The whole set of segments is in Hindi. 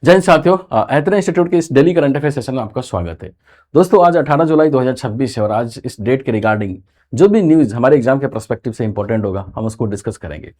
जय हिंद साथियों, ऐतरा इंस्टीट्यूट के इस डेली करंट अफेयर सेशन में आपका स्वागत है। दोस्तों, आज 18 जुलाई 2026 है और आज इस डेट के रिगार्डिंग जो भी न्यूज़ हमारे एग्जाम के पर्सपेक्टिव से इंपॉर्टेंट होगा, हम उसको डिस्कस करेंगे।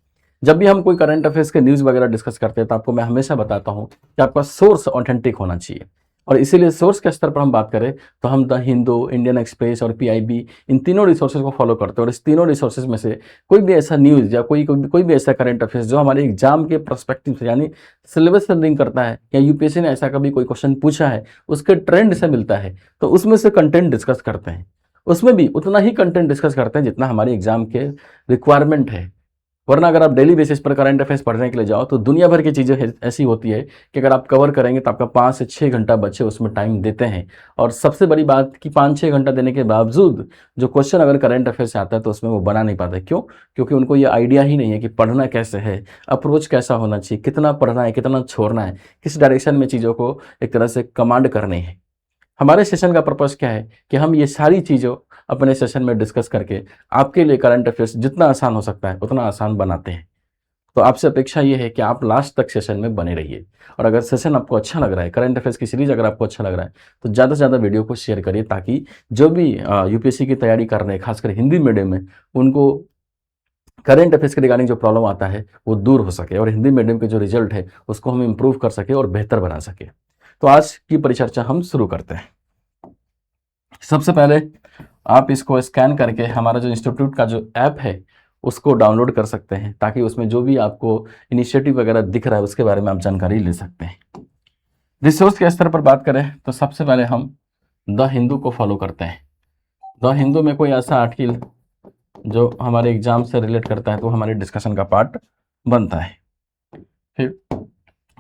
जब भी हम कोई करंट अफेयर्स के न्यूज़ वगैरह डिस्कस करते हैं तो आपको मैं हमेशा बताता हूँ कि आपका सोर्स ऑथेंटिक होना चाहिए। और इसीलिए सोर्स के स्तर पर हम बात करें तो हम द हिंदू, इंडियन एक्सप्रेस और पीआईबी, इन तीनों रिसोर्सेज को फॉलो करते हैं। और इस तीनों रिसोर्सेज में से कोई भी ऐसा न्यूज़ या कोई भी ऐसा करंट अफेयर्स जो हमारे एग्जाम के पर्सपेक्टिव से यानी सिलेबस से लिंक करता है, या यूपीएससी ने ऐसा कभी कोई क्वेश्चन पूछा है उसके ट्रेंड से मिलता है, तो उसमें से कंटेंट डिस्कस करते हैं। उसमें भी उतना ही कंटेंट डिस्कस करते हैं जितना हमारे एग्जाम के रिक्वायरमेंट है। वरना अगर आप डेली बेसिस पर करंट अफेयर्स पढ़ने के लिए जाओ तो दुनिया भर की चीज़ें ऐसी होती है कि अगर आप कवर करेंगे तो आपका 5 से 6 घंटा बच्चे उसमें टाइम देते हैं। और सबसे बड़ी बात कि 5-6 घंटा देने के बावजूद जो क्वेश्चन अगर करंट अफेयर से आता है तो उसमें वो बना नहीं पाते। क्यों? क्योंकि उनको ये आइडिया ही नहीं है कि पढ़ना कैसे है, अप्रोच कैसा होना चाहिए, कितना पढ़ना है, कितना छोड़ना है, किस डायरेक्शन में चीज़ों को एक तरह से कमांड करनी है। हमारे सेशन का पर्पस क्या है कि हम ये सारी चीज़ों अपने सेशन में डिस्कस करके आपके लिए करंट अफेयर्स जितना आसान हो सकता है उतना आसान बनाते हैं। तो आपसे अपेक्षा ये है कि आप लास्ट तक सेशन में बने रहिए। और अगर सेशन आपको अच्छा लग रहा है, करंट अफेयर्स की सीरीज अगर आपको अच्छा लग रहा है, तो ज़्यादा से ज़्यादा वीडियो को शेयर करिए ताकि जो भी यूपीएससी की तैयारी कर रहे हैं, खासकर हिंदी मीडियम में, उनको करंट अफेयर्स के रिगार्डिंग जो प्रॉब्लम आता है वो दूर हो सके और हिंदी मीडियम के जो रिजल्ट है उसको हम इम्प्रूव कर सके और बेहतर बना सके। तो आज की परिचर्चा हम शुरू करते हैं। सबसे पहले आप इसको स्कैन करके हमारा जो इंस्टीट्यूट का जो ऐप है उसको डाउनलोड कर सकते हैं ताकि उसमें जो भी आपको इनिशिएटिव वगैरह दिख रहा है उसके बारे में आप जानकारी ले सकते हैं। रिसोर्स के स्तर पर बात करें तो सबसे पहले हम द हिंदू को फॉलो करते हैं। द हिंदू में कोई ऐसा आर्टिकल जो हमारे एग्जाम से रिलेट करता है तो हमारे डिस्कशन का पार्ट बनता है। फिर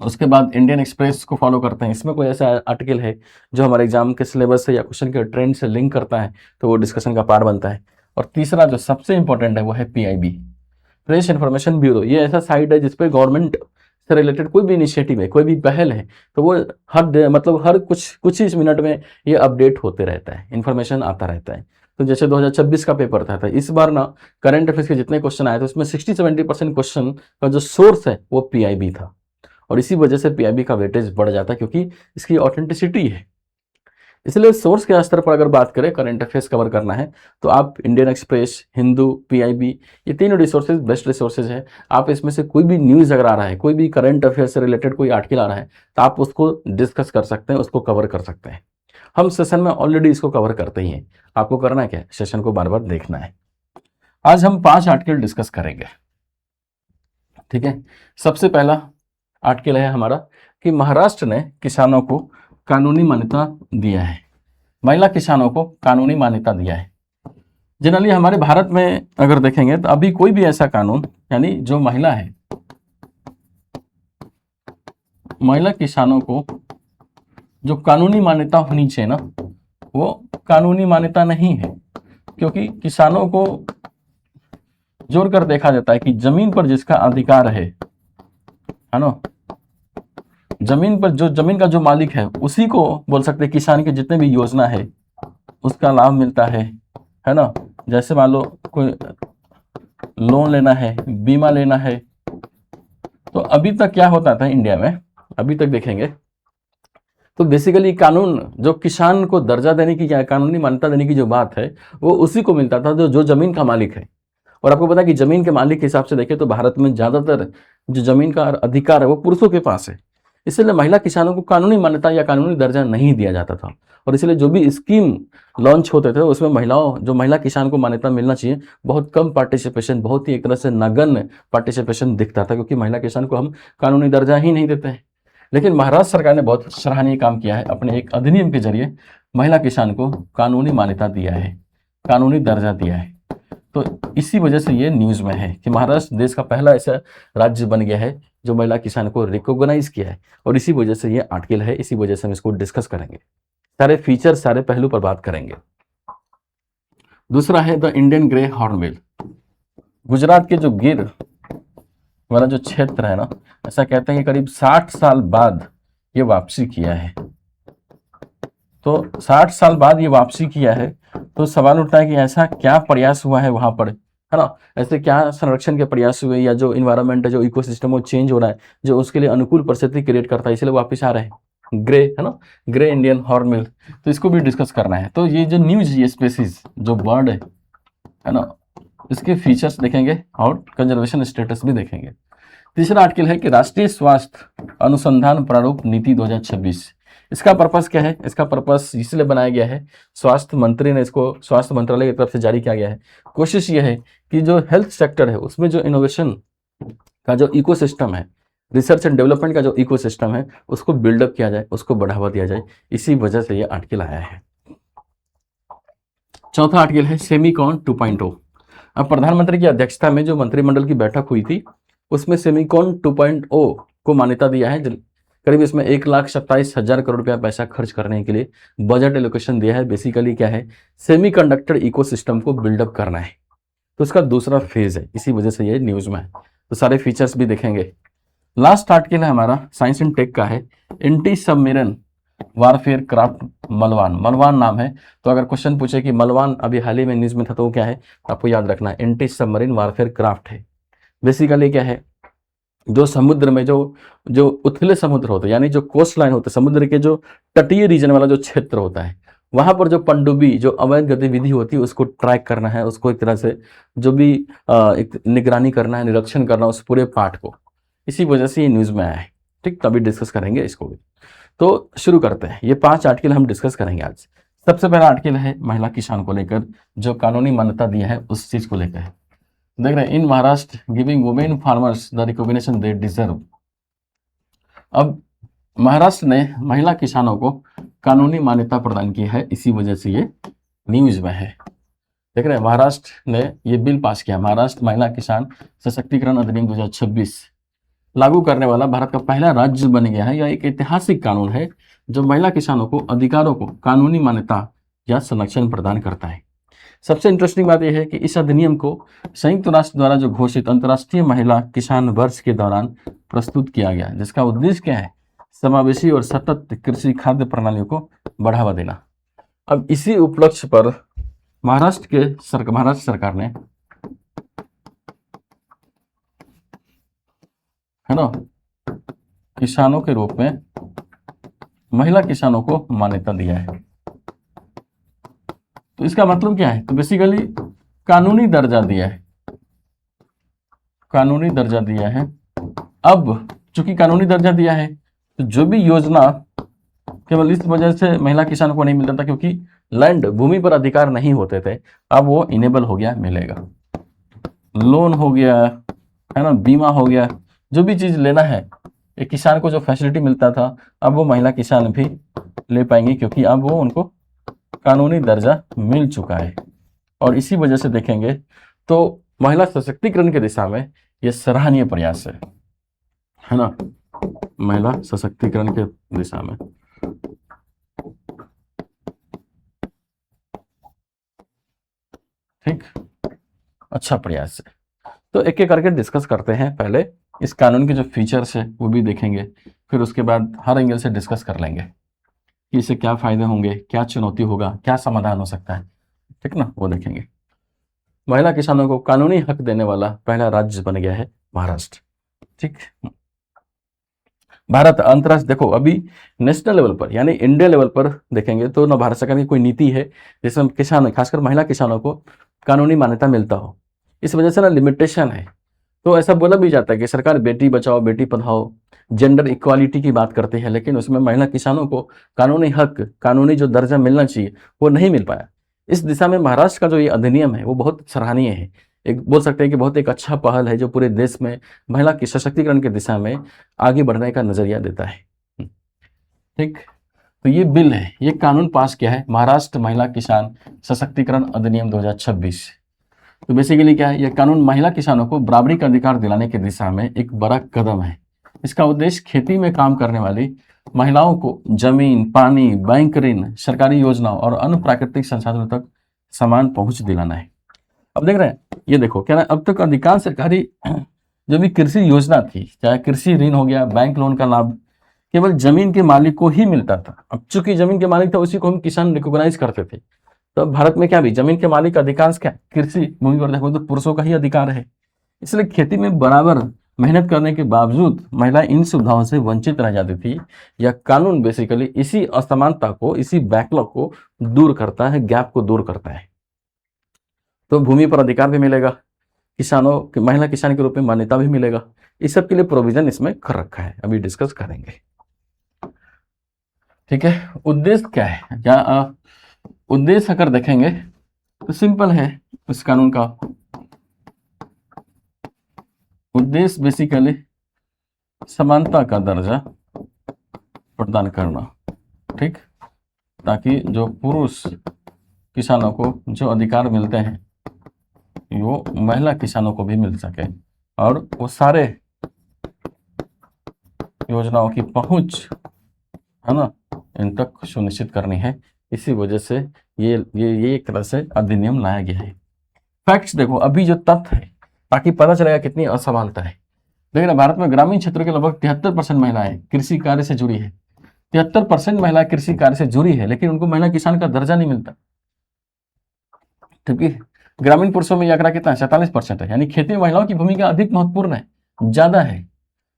उसके बाद इंडियन एक्सप्रेस को फॉलो करते हैं। इसमें कोई ऐसा आर्टिकल है जो हमारे एग्जाम के सिलेबस से या क्वेश्चन के ट्रेंड से लिंक करता है तो वो डिस्कशन का पार्ट बनता है। और तीसरा जो सबसे इंपॉर्टेंट है वो है पीआईबी, प्रेस इन्फॉर्मेशन ब्यूरो। ये ऐसा साइट है जिसपे गवर्नमेंट से रिलेटेड कोई भी इनिशिएटिव है, कोई भी पहल है, तो वो हर कुछ ही मिनट में ये अपडेट होते रहता है, इन्फॉर्मेशन आता रहता है। तो जैसे 2026 का पेपर था, इस बार ना करंट अफेयर्स के जितने क्वेश्चन आए थे उसमें 60-70% क्वेश्चन का जो सोर्स है वो पीआईबी था। और इसी वजह से पीआईबी का वेटेज बढ़ जाता है क्योंकि इसकी ऑथेंटिसिटी है। इसलिए सोर्स के स्तर पर अगर बात करें, करंट अफेयर्स कवर करना है तो आप इंडियन एक्सप्रेस, हिंदू, पीआईबी, ये तीनों रिसोर्सेज बेस्ट रिसोर्सेज है। आप इसमें से कोई भी न्यूज़ अगर आ रहा है, कोई भी करंट अफेयर से रिलेटेड कोई आर्टिकल आ रहा है तो आप उसको डिस्कस कर सकते हैं, उसको कवर कर सकते हैं। हम सेशन में ऑलरेडी इसको कवर करते ही हैं। आपको करना क्या है, सेशन को बार बार देखना है। आज हम 5 आर्टिकल डिस्कस करेंगे, ठीक है। सबसे पहला आर्टिकल है हमारा कि महाराष्ट्र ने किसानों को कानूनी मान्यता दिया है। महिला किसानों को कानूनी मान्यता दिया है। जनरली हमारे भारत में अगर देखेंगे तो अभी कोई भी ऐसा कानून, यानी जो महिला है, महिला किसानों को जो कानूनी मान्यता होनी चाहिए ना, वो कानूनी मान्यता नहीं है। क्योंकि किसानों को जोड़कर देखा जाता है कि जमीन पर जिसका अधिकार है ना, जमीन पर जो जमीन का जो मालिक है उसी को बोल सकते हैं किसान की जितने भी योजना है उसका लाभ मिलता है ना। जैसे मान लो कोई लोन लेना है, बीमा लेना है, तो अभी तक क्या होता था इंडिया में, अभी तक देखेंगे तो बेसिकली कानून जो किसान को दर्जा देने की या कानूनी मान्यता देने की जो बात है वो उसी को मिलता था जो जमीन का मालिक है। और आपको पता है कि जमीन के मालिक के हिसाब से देखें तो भारत में ज़्यादातर जो जमीन का अधिकार है वो पुरुषों के पास है। इसलिए महिला किसानों को कानूनी मान्यता या कानूनी दर्जा नहीं दिया जाता था। और इसलिए जो भी स्कीम लॉन्च होते थे उसमें महिला किसान को मान्यता मिलना चाहिए, बहुत कम पार्टिसिपेशन, बहुत ही एक तरह से नगण्य पार्टिसिपेशन दिखता था क्योंकि महिला किसान को हम कानूनी दर्जा ही नहीं देते हैं। लेकिन महाराष्ट्र सरकार ने बहुत सराहनीय काम किया है, अपने एक अधिनियम के जरिए महिला किसान को कानूनी मान्यता दिया है, कानूनी दर्जा दिया है। तो इसी वजह से ये न्यूज़ में है कि महाराष्ट्र देश का पहला ऐसा राज्य बन गया है जो महिला किसान को रिकॉग्नाइज किया है। और इसी वजह से ये आर्टिकल है, इसी वजह से हम इसको डिस्कस करेंगे, सारे फीचर, सारे पहलू पर बात करेंगे। दूसरा है the Indian grey hornbill. Gujarat के जो गिर वाला जो क्षेत्र है ना, ऐसा कहते हैं कि करीब 60 साल बाद ये वापसी किया है। तो 60 साल बाद ये वापसी किया है, तो सवाल उठता है कि ऐसा क्या प्रयास हुआ है वहां पर है ना। ऐसे क्या संरक्षण के प्रयास हुए, या जो इन्वायरमेंट है, जो इकोसिस्टम वो चेंज हो रहा है, जो उसके लिए अनुकूल परिस्थिति क्रिएट करता है, इसलिए वापस आ रहे हैं। ग्रे, है ना, ग्रे इंडियन हॉर्नबिल, तो इसको भी डिस्कस करना है। तो ये जो न्यूज ये स्पेसीज जो बर्ड है ना, इसके फीचर्स देखेंगे और कंजर्वेशन स्टेटस भी देखेंगे। तीसरा आर्टिकल है कि राष्ट्रीय स्वास्थ्य अनुसंधान प्रारूप नीति 2026। इसका पर्पस क्या है? इसका पर्पस इसलिए बनाया गया है, स्वास्थ्य मंत्री ने इसको स्वास्थ्य मंत्रालय की तरफ से जारी किया गया है। कोशिश ये है कि जो हेल्थ सेक्टर है उसमें जो इनोवेशन का जो इकोसिस्टम है, रिसर्च एंड डेवलपमेंट का जो इकोसिस्टम है, उसको बिल्डअप किया जाए, उसको बढ़ावा दिया जाए। इसी वजह से ये आर्टिकल आया है। चौथा आर्टिकल है सेमीकॉन 2.0। अब प्रधानमंत्री की अध्यक्षता में जो मंत्रिमंडल की बैठक हुई थी, उसमें सेमीकॉन 2.0 को मान्यता दिया है। करीब इसमें 1,27,000 करोड़ रुपया पैसा खर्च करने के लिए बजट एलोकेशन दिया है। बेसिकली क्या है, सेमीकंडक्टर इकोसिस्टम को बिल्डअप करना है, तो उसका दूसरा फेज है, इसी वजह से ये न्यूज में है। तो सारे फीचर्स भी देखेंगे। लास्ट आर्टिकल है हमारा साइंस एंड टेक का है, एंटी सबमरीन वारफेयर क्राफ्ट मलवान। मलवान नाम है, तो अगर क्वेश्चन पूछे कि मलवान अभी हाल ही में न्यूज में था तो वो क्या है, आपको याद रखना है एंटी सबमरीन वारफेयर क्राफ्ट है। बेसिकली क्या है, जो समुद्र में जो जो उथले समुद्र होते हैं, यानी जो कोस्ट लाइन होते हैं, समुद्र के जो तटीय रीजन वाला जो क्षेत्र होता है, वहां पर जो पनडुब्बी जो अवैध गतिविधि होती है उसको ट्रैक करना है, उसको एक तरह से जो भी एक निगरानी करना है, निरीक्षण करना है उस पूरे पार्ट को। इसी वजह से ये न्यूज में आया है। ठीक, तभी डिस्कस करेंगे इसको भी। तो शुरू करते हैं, ये 5 आर्टिकल हम डिस्कस करेंगे आज। सबसे पहला आर्टिकल है महिला किसान को लेकर, जो कानूनी मान्यता दिया है उस चीज को लेकर है। देख रहे हैं, in Maharashtra giving women farmers the recognition they deserve. अब महाराष्ट्र ने महिला किसानों को कानूनी मान्यता प्रदान की है, इसी वजह से ये न्यूज में है। देख रहे हैं, महाराष्ट्र ने ये बिल पास किया, महाराष्ट्र महिला किसान सशक्तिकरण अधिनियम 2026 लागू करने वाला भारत का पहला राज्य बन गया है। यह एक ऐतिहासिक कानून है जो महिला किसानों को अधिकारों को कानूनी मान्यता या संरक्षण प्रदान करता है। सबसे इंटरेस्टिंग बात यह है कि इस अधिनियम को संयुक्त राष्ट्र द्वारा जो घोषित अंतर्राष्ट्रीय महिला किसान वर्ष के दौरान प्रस्तुत किया गया, जिसका उद्देश्य क्या है, समावेशी और सतत कृषि खाद्य प्रणालियों को बढ़ावा देना। अब इसी उपलक्ष्य पर महाराष्ट्र सरकार ने, है ना, किसानों के रूप में महिला किसानों को मान्यता दिया है। तो इसका मतलब क्या है, तो बेसिकली कानूनी दर्जा दिया है, कानूनी दर्जा दिया है। अब चूंकि कानूनी दर्जा दिया है, तो जो भी योजना केवल इस वजह से महिला किसानों को नहीं मिलता था क्योंकि लैंड भूमि पर अधिकार नहीं होते थे, अब वो इनेबल हो गया, मिलेगा। लोन हो गया, है ना, बीमा हो गया, जो भी चीज लेना है एक किसान को जो फैसिलिटी मिलता था, अब वो महिला किसान भी ले पाएंगे क्योंकि अब वो उनको कानूनी दर्जा मिल चुका है। और इसी वजह से देखेंगे तो महिला सशक्तिकरण की दिशा में यह सराहनीय प्रयास है ना, महिला सशक्तिकरण के दिशा में। ठीक, अच्छा प्रयास है। तो एक एक करके डिस्कस करते हैं। पहले इस कानून के जो फीचर्स है वो भी देखेंगे, फिर उसके बाद हर एंगल से डिस्कस कर लेंगे कि इससे क्या फायदे होंगे, क्या चुनौती होगा, क्या समाधान हो सकता है। ठीक ना, वो देखेंगे। महिला किसानों को कानूनी हक देने वाला पहला राज्य बन गया है महाराष्ट्र। ठीक, भारत अंतरराष्ट्रीय, देखो अभी नेशनल लेवल पर यानी इंडिया लेवल पर देखेंगे तो ना भारत सरकार की कोई नीति है जिसमें किसान, खासकर महिला किसानों को कानूनी मान्यता मिलता हो। इस वजह से ना लिमिटेशन है। तो ऐसा बोला भी जाता है कि सरकार बेटी बचाओ बेटी पढ़ाओ, जेंडर इक्वालिटी की बात करती है, लेकिन उसमें महिला किसानों को कानूनी हक, कानूनी जो दर्जा मिलना चाहिए वो नहीं मिल पाया। इस दिशा में महाराष्ट्र का जो ये अधिनियम है वो बहुत सराहनीय है। एक बोल सकते हैं कि बहुत एक अच्छा पहल है जो पूरे देश में महिला की सशक्तिकरण की दिशा में आगे बढ़ने का नजरिया देता है। ठीक, तो ये बिल है, ये कानून पास किया है महाराष्ट्र महिला किसान सशक्तिकरण अधिनियम 2026। तो बेसिकली क्या है, यह कानून महिला किसानों को बराबरी का अधिकार दिलाने की दिशा में एक बड़ा कदम है। इसका उद्देश्य खेती में काम करने वाली महिलाओं को जमीन, पानी, बैंक ऋण, सरकारी योजनाओं और अन्य प्राकृतिक संसाधनों तक समान पहुंच दिलाना है। अब देख रहे हैं, ये देखो क्या ना, अब तक अधिकांश सरकारी जो भी कृषि योजना थी, चाहे कृषि ऋण हो गया, बैंक लोन का लाभ केवल जमीन के मालिक को ही मिलता था। अब चूंकि जमीन के मालिक था उसी को हम किसान रिकॉग्नाइज करते थे। तो भारत में क्या भी जमीन के मालिक का अधिकांश क्या कृषि भूमि पर देखो तो पुरुषों का ही अधिकार है। इसलिए खेती में बराबर मेहनत करने के बावजूद महिलाएं इन सुविधाओं से वंचित रह जाती थी। यह कानून बेसिकली इसी असमानता को, इसी बैकलॉग को दूर करता है, गैप को दूर करता है। तो भूमि पर अधिकार भी मिलेगा, किसानों की महिला किसान के रूप में मान्यता भी मिलेगा। इस सब के लिए प्रोविजन इसमें कर रखा है, अभी डिस्कस करेंगे। ठीक है, उद्देश्य क्या है, क्या उद्देश्य अगर देखेंगे तो सिंपल है इस कानून का। उद्देश्य बेसिकली समानता का दर्जा प्रदान करना, ठीक, ताकि जो पुरुष किसानों को जो अधिकार मिलते हैं वो महिला किसानों को भी मिल सके, और वो सारे योजनाओं की पहुंच है ना इन तक सुनिश्चित करनी है। इसी वजह से ये एक तरह से अधिनियम लाया गया है। फैक्ट्स देखो, अभी जो तथ्य है, ताकि पता चलेगा कितनी असमानता है। देखिए ना, भारत में ग्रामीण क्षेत्रों के लगभग 73% महिलाएं कृषि कार्य से जुड़ी है। 73% महिलाएं कृषि कार्य से जुड़ी है, लेकिन उनको महिला किसान का दर्जा नहीं मिलता। ठीक है, ग्रामीण पुरुषों में यह आंकड़ा कितना है, 47% है। यानी खेती में महिलाओं की भूमिका अधिक महत्वपूर्ण है, ज्यादा है।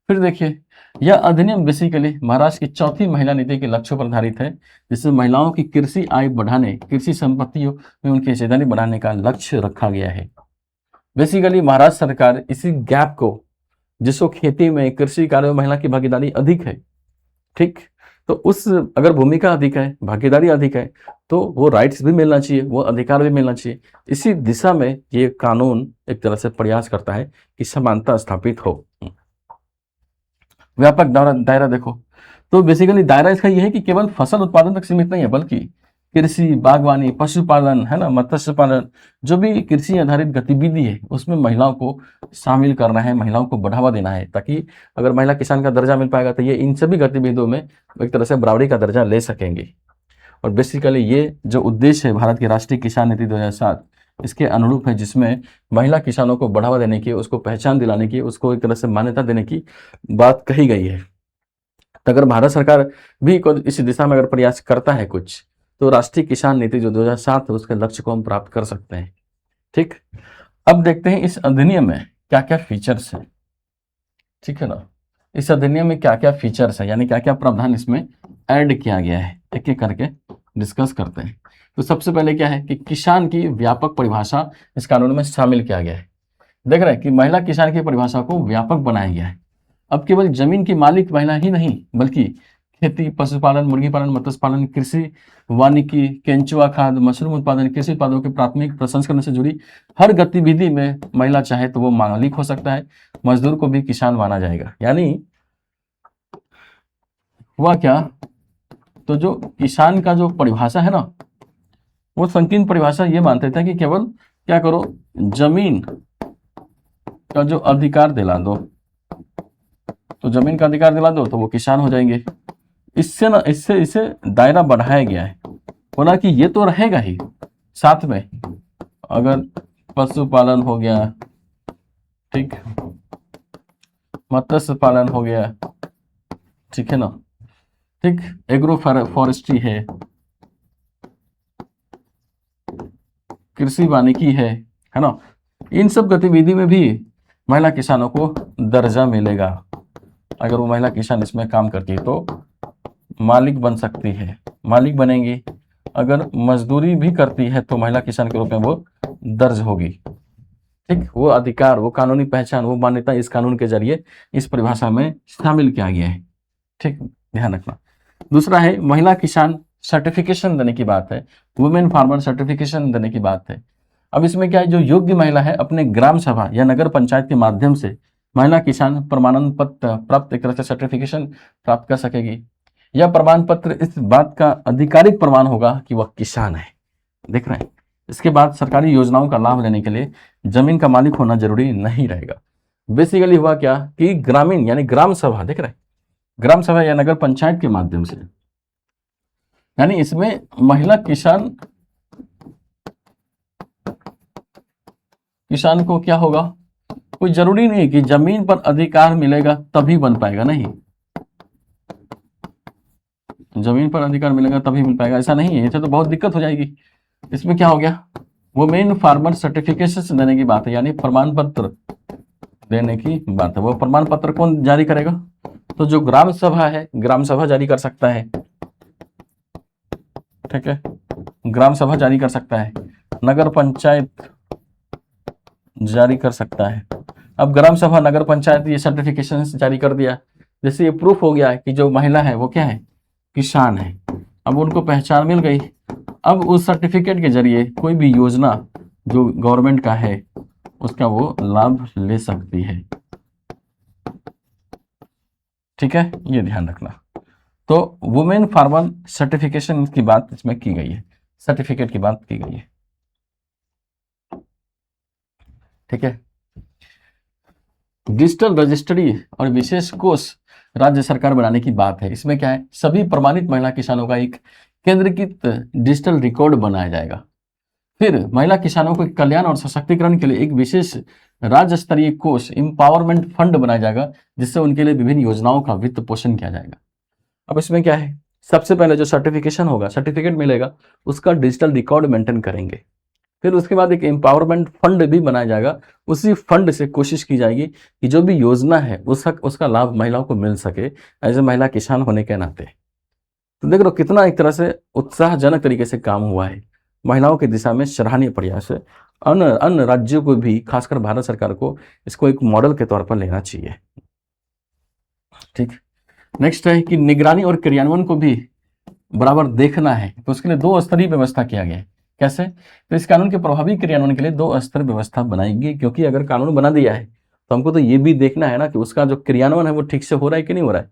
फिर देखिए, यह अधिनियम बेसिकली महाराष्ट्र की चौथी महिला नीति के लक्ष्यों पर आधारित है, जिसमें महिलाओं की कृषि आय बढ़ाने, कृषि संपत्तियों में उनकी हिस्सेदारी बढ़ाने का लक्ष्य रखा गया है। बेसिकली महाराष्ट्र सरकार इसी गैप को, जिसको खेती में, कृषि कार्य में महिला की भागीदारी अधिक है, ठीक, तो उस अगर भूमिका अधिक है, भागीदारी अधिक है, तो वो राइट्स भी मिलना चाहिए, वो अधिकार भी मिलना चाहिए। इसी दिशा में ये कानून एक तरह से प्रयास करता है कि समानता स्थापित हो। व्यापक दायरा देखो, तो बेसिकली दायरा इसका यह है कि केवल फसल उत्पादन तक सीमित नहीं है, बल्कि कृषि, बागवानी, पशुपालन, है ना, मत्स्य पालन, जो भी कृषि आधारित गतिविधि है उसमें महिलाओं को शामिल करना है, महिलाओं को बढ़ावा देना है, ताकि अगर महिला किसान का दर्जा मिल पाएगा तो ये इन सभी गतिविधियों में एक तरह से बराबरी का दर्जा ले सकेंगे। और बेसिकली ये जो उद्देश्य है भारत की राष्ट्रीय किसान नीति 2007, इसके अनुरूप है, जिसमें महिला किसानों को बढ़ावा देने की, उसको पहचान दिलाने की, उसको एक तरह से मान्यता देने की बात कही गई है। तो अगर भारत सरकार भी इस दिशा में अगर प्रयास करता है कुछ, तो राष्ट्रीय किसान नीति जो 2007 है उसके लक्ष्य को हम प्राप्त कर सकते हैं। ठीक, अब देखते हैं इस अधिनियम में क्या क्या फीचर्स हैं। ठीक है ना, इस अधिनियम में क्या क्या फीचर्स है, यानी क्या क्या प्रावधान इसमें ऐड किया गया है, एक एक करके डिस्कस करते हैं। तो सबसे पहले क्या है कि किसान की व्यापक परिभाषा इस कानून में शामिल किया गया है। देख रहे हैं कि महिला किसान की परिभाषा को व्यापक बनाया गया है। अब केवल जमीन की मालिक महिला ही नहीं, बल्कि खेती, पशुपालन, मुर्गी पालन, मत्स्य पालन, कृषि, वानिकी, केंचुआ खाद, मशरूम उत्पादन, कृषि उत्पादों के प्राथमिक प्रसंस्करण से जुड़ी हर गतिविधि में महिला चाहे तो वो मालिक हो सकता है, मजदूर को भी किसान माना जाएगा। यानी हुआ क्या, तो जो किसान का जो परिभाषा है ना, वो संकीर्ण परिभाषा ये मानते थे कि केवल क्या करो, जमीन का जो अधिकार दिला दो, तो जमीन का अधिकार दिला दो तो वो किसान हो जाएंगे। इससे इसे दायरा बढ़ाया गया है, बोला कि ये तो रहेगा ही, साथ में अगर पशुपालन हो गया, ठीक, मत्स्य पालन हो गया, ठीक है ना, ठीक, एग्रो फॉरेस्ट्री है, कृषि वानिकी है ना, इन सब गतिविधि में भी महिला किसानों को दर्जा मिलेगा। अगर वो महिला किसान इसमें काम करती है तो मालिक बन सकती है, मालिक बनेंगी। अगर मजदूरी भी करती है तो महिला किसान के रूप में वो दर्ज होगी। ठीक, वो अधिकार, वो कानूनी पहचान, वो मान्यता इस कानून के जरिए इस परिभाषा में शामिल किया गया है। ठीक, ध्यान रखना। दूसरा है महिला किसान सर्टिफिकेशन देने की बात है, वुमेन फार्मर सर्टिफिकेशन देने की बात है। अब इसमें क्या है, जो योग्य महिला है अपने ग्राम सभा या नगर पंचायत के माध्यम से महिला किसान प्रमाणन पत्र प्राप्त, एक तरह से सर्टिफिकेशन प्राप्त कर सकेगी। यह प्रमाण पत्र इस बात का आधिकारिक प्रमाण होगा कि वह किसान है। देख रहे हैं, इसके बाद सरकारी योजनाओं का लाभ लेने के लिए जमीन का मालिक होना जरूरी नहीं रहेगा। बेसिकली हुआ क्या कि ग्रामीण यानी ग्राम सभा, देख रहे हैं, ग्राम सभा या नगर पंचायत के माध्यम से, यानी इसमें महिला किसान को क्या होगा, कोई जरूरी नहीं कि जमीन पर अधिकार मिलेगा तभी बन पाएगा, नहीं, जमीन पर अधिकार मिलेगा तभी मिल पाएगा, ऐसा नहीं है। ऐसे तो बहुत दिक्कत हो जाएगी। इसमें क्या हो गया, वुमेन फार्मर सर्टिफिकेशन देने की बात है, यानी प्रमाण पत्र देने की बात है। वो प्रमाण पत्र कौन जारी करेगा, तो जो ग्राम सभा है, ग्राम सभा जारी कर सकता है। ठीक है, ग्राम सभा जारी कर सकता है, नगर पंचायत जारी कर सकता है। अब ग्राम सभा, नगर पंचायत ये सर्टिफिकेशन जारी कर दिया, जैसे ये प्रूफ हो गया है कि जो महिला है वो क्या है, किसान है। अब उनको पहचान मिल गई। अब उस सर्टिफिकेट के जरिए कोई भी योजना जो गवर्नमेंट का है उसका वो लाभ ले सकती है। ठीक है, ये ध्यान रखना। तो वुमेन फार्मर सर्टिफिकेशन की बात इसमें की गई है, सर्टिफिकेट की बात की गई है। ठीक है, डिजिटल रजिस्ट्री और विशेष कोष राज्य सरकार बनाने की बात है। इसमें क्या है, सभी प्रमाणित महिला किसानों का एक केंद्रीकृत डिजिटल रिकॉर्ड बनाया जाएगा। फिर महिला किसानों के कल्याण और सशक्तिकरण के लिए एक विशेष राज्य स्तरीय कोष इंपावरमेंट फंड बनाया जाएगा, जिससे उनके लिए विभिन्न योजनाओं का वित्त पोषण किया जाएगा। अब इसमें क्या है, सबसे पहले जो सर्टिफिकेशन होगा, सर्टिफिकेट मिलेगा, उसका डिजिटल रिकॉर्ड मेंटेन करेंगे। फिर उसके बाद एक एम्पावरमेंट फंड भी बनाया जाएगा। उसी फंड से कोशिश की जाएगी कि जो भी योजना है उसका लाभ महिलाओं को मिल सके, एज ए महिला किसान होने के नाते। तो देख लो कितना एक तरह से उत्साहजनक तरीके से काम हुआ है, महिलाओं की दिशा में सराहनीय प्रयास है। अन्य राज्यों को भी, खासकर भारत सरकार को इसको एक मॉडल के तौर पर लेना चाहिए। ठीक, नेक्स्ट है कि निगरानी और क्रियान्वयन को भी बराबर देखना है, तो उसके लिए 2 स्तरीय व्यवस्था किया गया है। कैसे, तो इस कानून के प्रभावी क्रियान्वयन के लिए 2 स्तर व्यवस्था बनाएंगे, क्योंकि अगर कानून बना दिया है तो हमको तो ये भी देखना है ना कि उसका जो क्रियान्वयन है वो ठीक से हो रहा है कि नहीं हो रहा है,